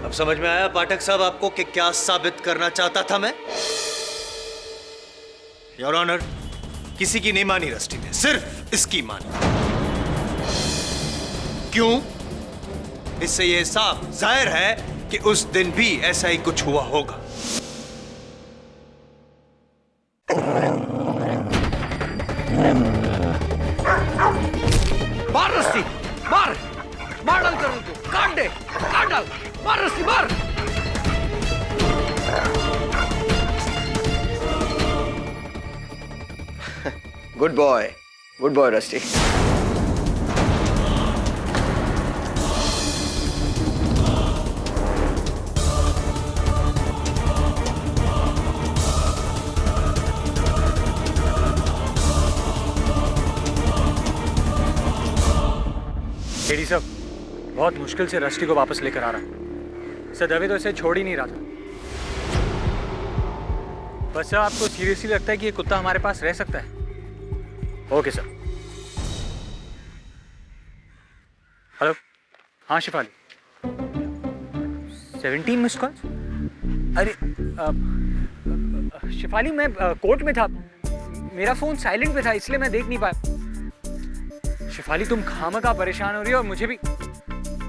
अब समझ में आया पाठक साहब आपको कि क्या साबित करना चाहता था मैं? योर ऑनर, किसी की नहीं मानी रस्टी ने, सिर्फ इसकी मानी। क्यों? इससे यह साफ जाहिर है कि उस दिन भी ऐसा ही कुछ हुआ होगा। पागल कर उनको, काट दे, काट डाल, मार रस्सी मार। Good boy rusty. केडी साहब, बहुत मुश्किल से रस्टी को वापस लेकर आ रहा। सर दवे तो इसे छोड़ ही नहीं रहा था। बस सर, आपको सीरियसली लगता है कि ये कुत्ता हमारे पास रह सकता है? Okay sir. हेलो, हाँ शिफाली, 17 मिस कॉल। अरे शिफाली, मैं कोर्ट में था, मेरा फोन साइलेंट पे था, इसलिए मैं देख नहीं पाया। शिफाली, तुम खामखा परेशान हो रही हो और मुझे भी।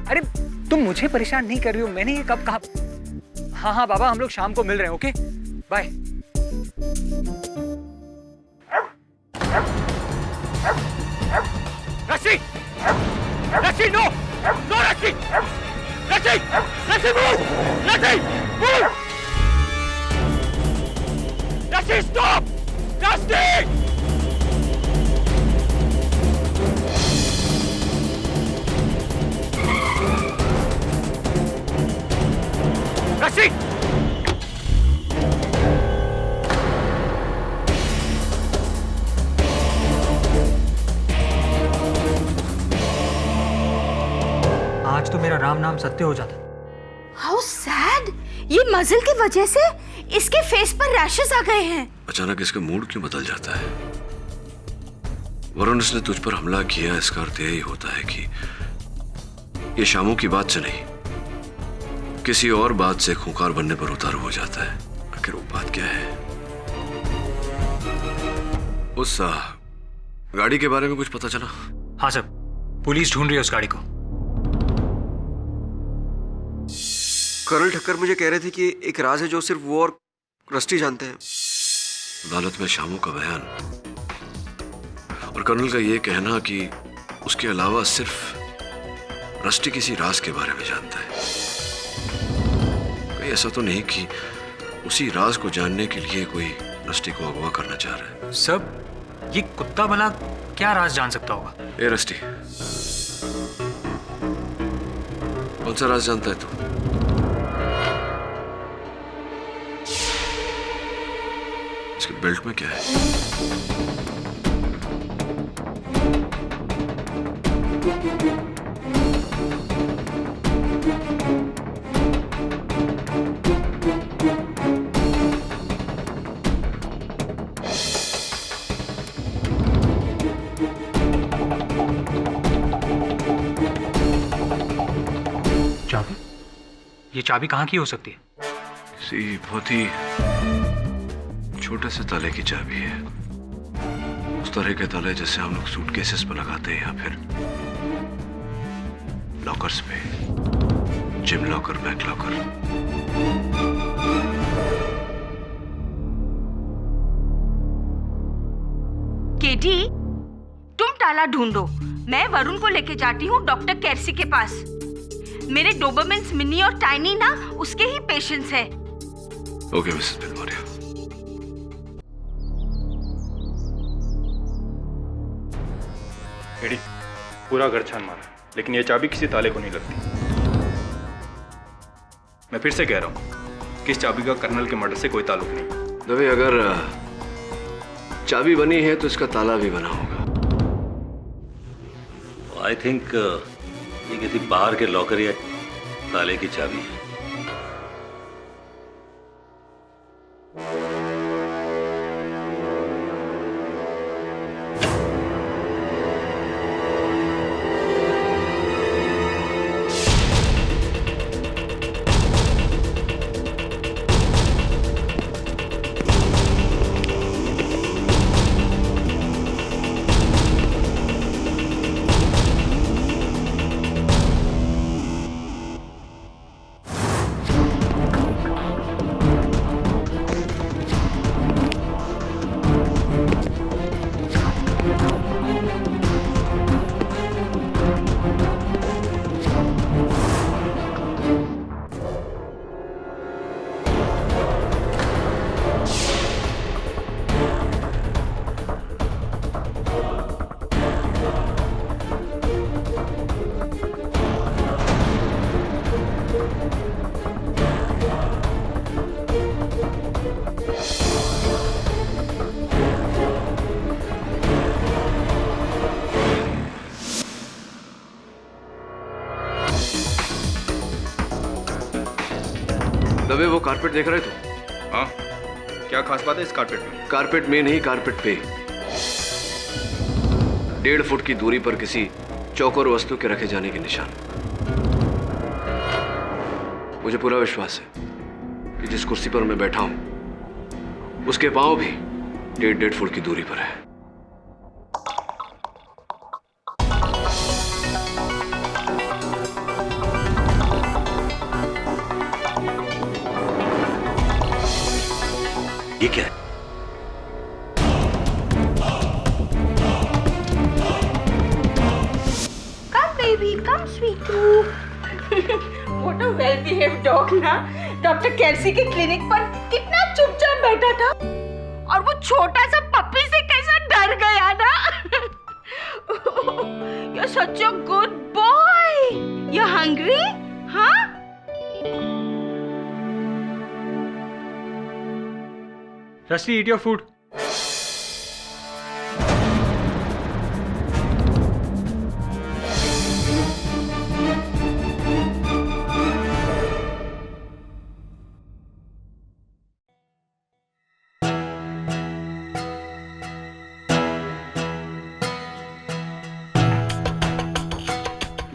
अरे तुम मुझे परेशान नहीं कर रही हो, मैंने ये कब कहा? हाँ हाँ बाबा, हम लोग शाम को मिल रहे हैं। Okay bye. रस्सी, रस्सी, नो नो, रस्सी, रस्सी, रस्सी, मूव, रस्सी, मूव, रस्सी, स्टॉप, रस्सी। रस्सी, आज तो मेरा राम नाम सत्य हो जाता। How sad. ये मजल की वजह से इसके फेस पर रैशेस आ गए हैं। अचानक इसका मूड क्यों बदल जाता है? वरुण, इसने तुझ पर हमला किया, इसका अर्थ यही होता है कि ये शामू की बात से नहीं, किसी और बात से खूंखार बनने पर उतारू हो जाता है। आखिर वो बात क्या है? उस गाड़ी के बारे में कुछ पता चला? हाँ सर, पुलिस ढूंढ रही है उस गाड़ी को। कर्नल ठक्कर मुझे कह रहे थे कि एक राज है जो सिर्फ वो और रस्टी जानते हैं। अदालत में शामू का बयान और कर्नल का ये कहना कि उसके अलावा सिर्फ रस्टी किसी राज के बारे में जानता है। कहीं ऐसा तो नहीं कि उसी राज को जानने के लिए कोई रस्टी को अगवा करना चाह रहा है? सब ये कुत्ता भला क्या राज जान सकता होगा? ए रस्टी, कौन सा राज जानता है तू? इसके बेल्ट में क्या है? चाबी? ये चाबी कहाँ की हो सकती है? किसी बहुत ही छोटे से ताले की चाबी है। उस तरह के ताले जैसे हम लोग सूटकेसेस पर लगाते हैं या फिर लॉकर्स पे, gym locker, bank locker. KD, तुम ताला ढूंढो, मैं वरुण को लेके जाती हूँ डॉक्टर कैरसी के पास। मेरे डोबरमेन्स मिनी और टाइनी ना उसके ही पेशेंट्स हैं। Okay Mrs Bilimoria. एडी, पूरा घर छान मारा, लेकिन ये चाबी किसी ताले को नहीं लगती। मैं फिर से कह रहा हूँ कि इस चाबी का कर्नल के मर्डर से कोई ताल्लुक नहीं। दवे, अगर चाबी बनी है तो इसका ताला भी बना होगा। आई थिंक ये किसी बाहर के लॉकर या ताले की चाबी है। सुबह वो कारपेट देख रहे थे? हाँ, क्या खास बात है इस कारपेट में? कारपेट में नहीं, कारपेट पे 1.5 फुट की दूरी पर किसी चौकोर वस्तु के रखे जाने के निशान। मुझे पूरा विश्वास है कि जिस कुर्सी पर मैं बैठा हूं उसके पांव भी 1.5 फुट की दूरी पर है। ये क्या है? Come baby, come sweetu. What a well-behaved dog ना। डॉक्टर कैसी के क्लिनिक पर कितना चुपचाप बैठा था और वो छोटा सा पप्पी से कैसा डर गया ना। You're such a good boy. You're hungry? हाँ? Rusty, eat your food.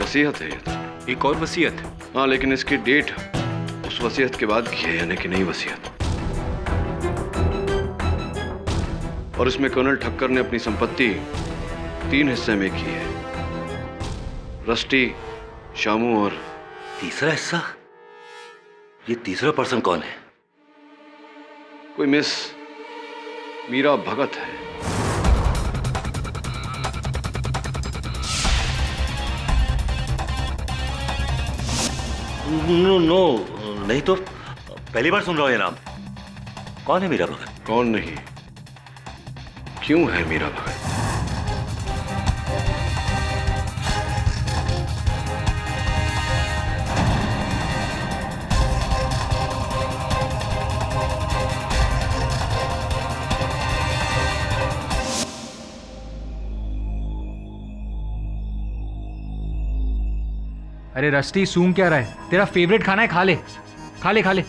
वसीयत है ये तो। एक और वसीयत? हाँ, लेकिन इसकी डेट उस वसीयत के बाद की है, यानी कि नई वसीयत। और इसमें कर्नल ठक्कर ने अपनी संपत्ति 3 हिस्से में की है। रस्टी, शामू और तीसरा हिस्सा? ये तीसरा पर्सन कौन है? कोई मिस मीरा भगत है। नो, नहीं तो पहली बार सुन रहा हूं ये नाम। कौन है मीरा भगत? कौन नहीं, क्यों है मीरा भगत? अरे रस्टी, सूंघ क्या रहा है? तेरा फेवरेट खाना है, खा ले खा ले खा ले।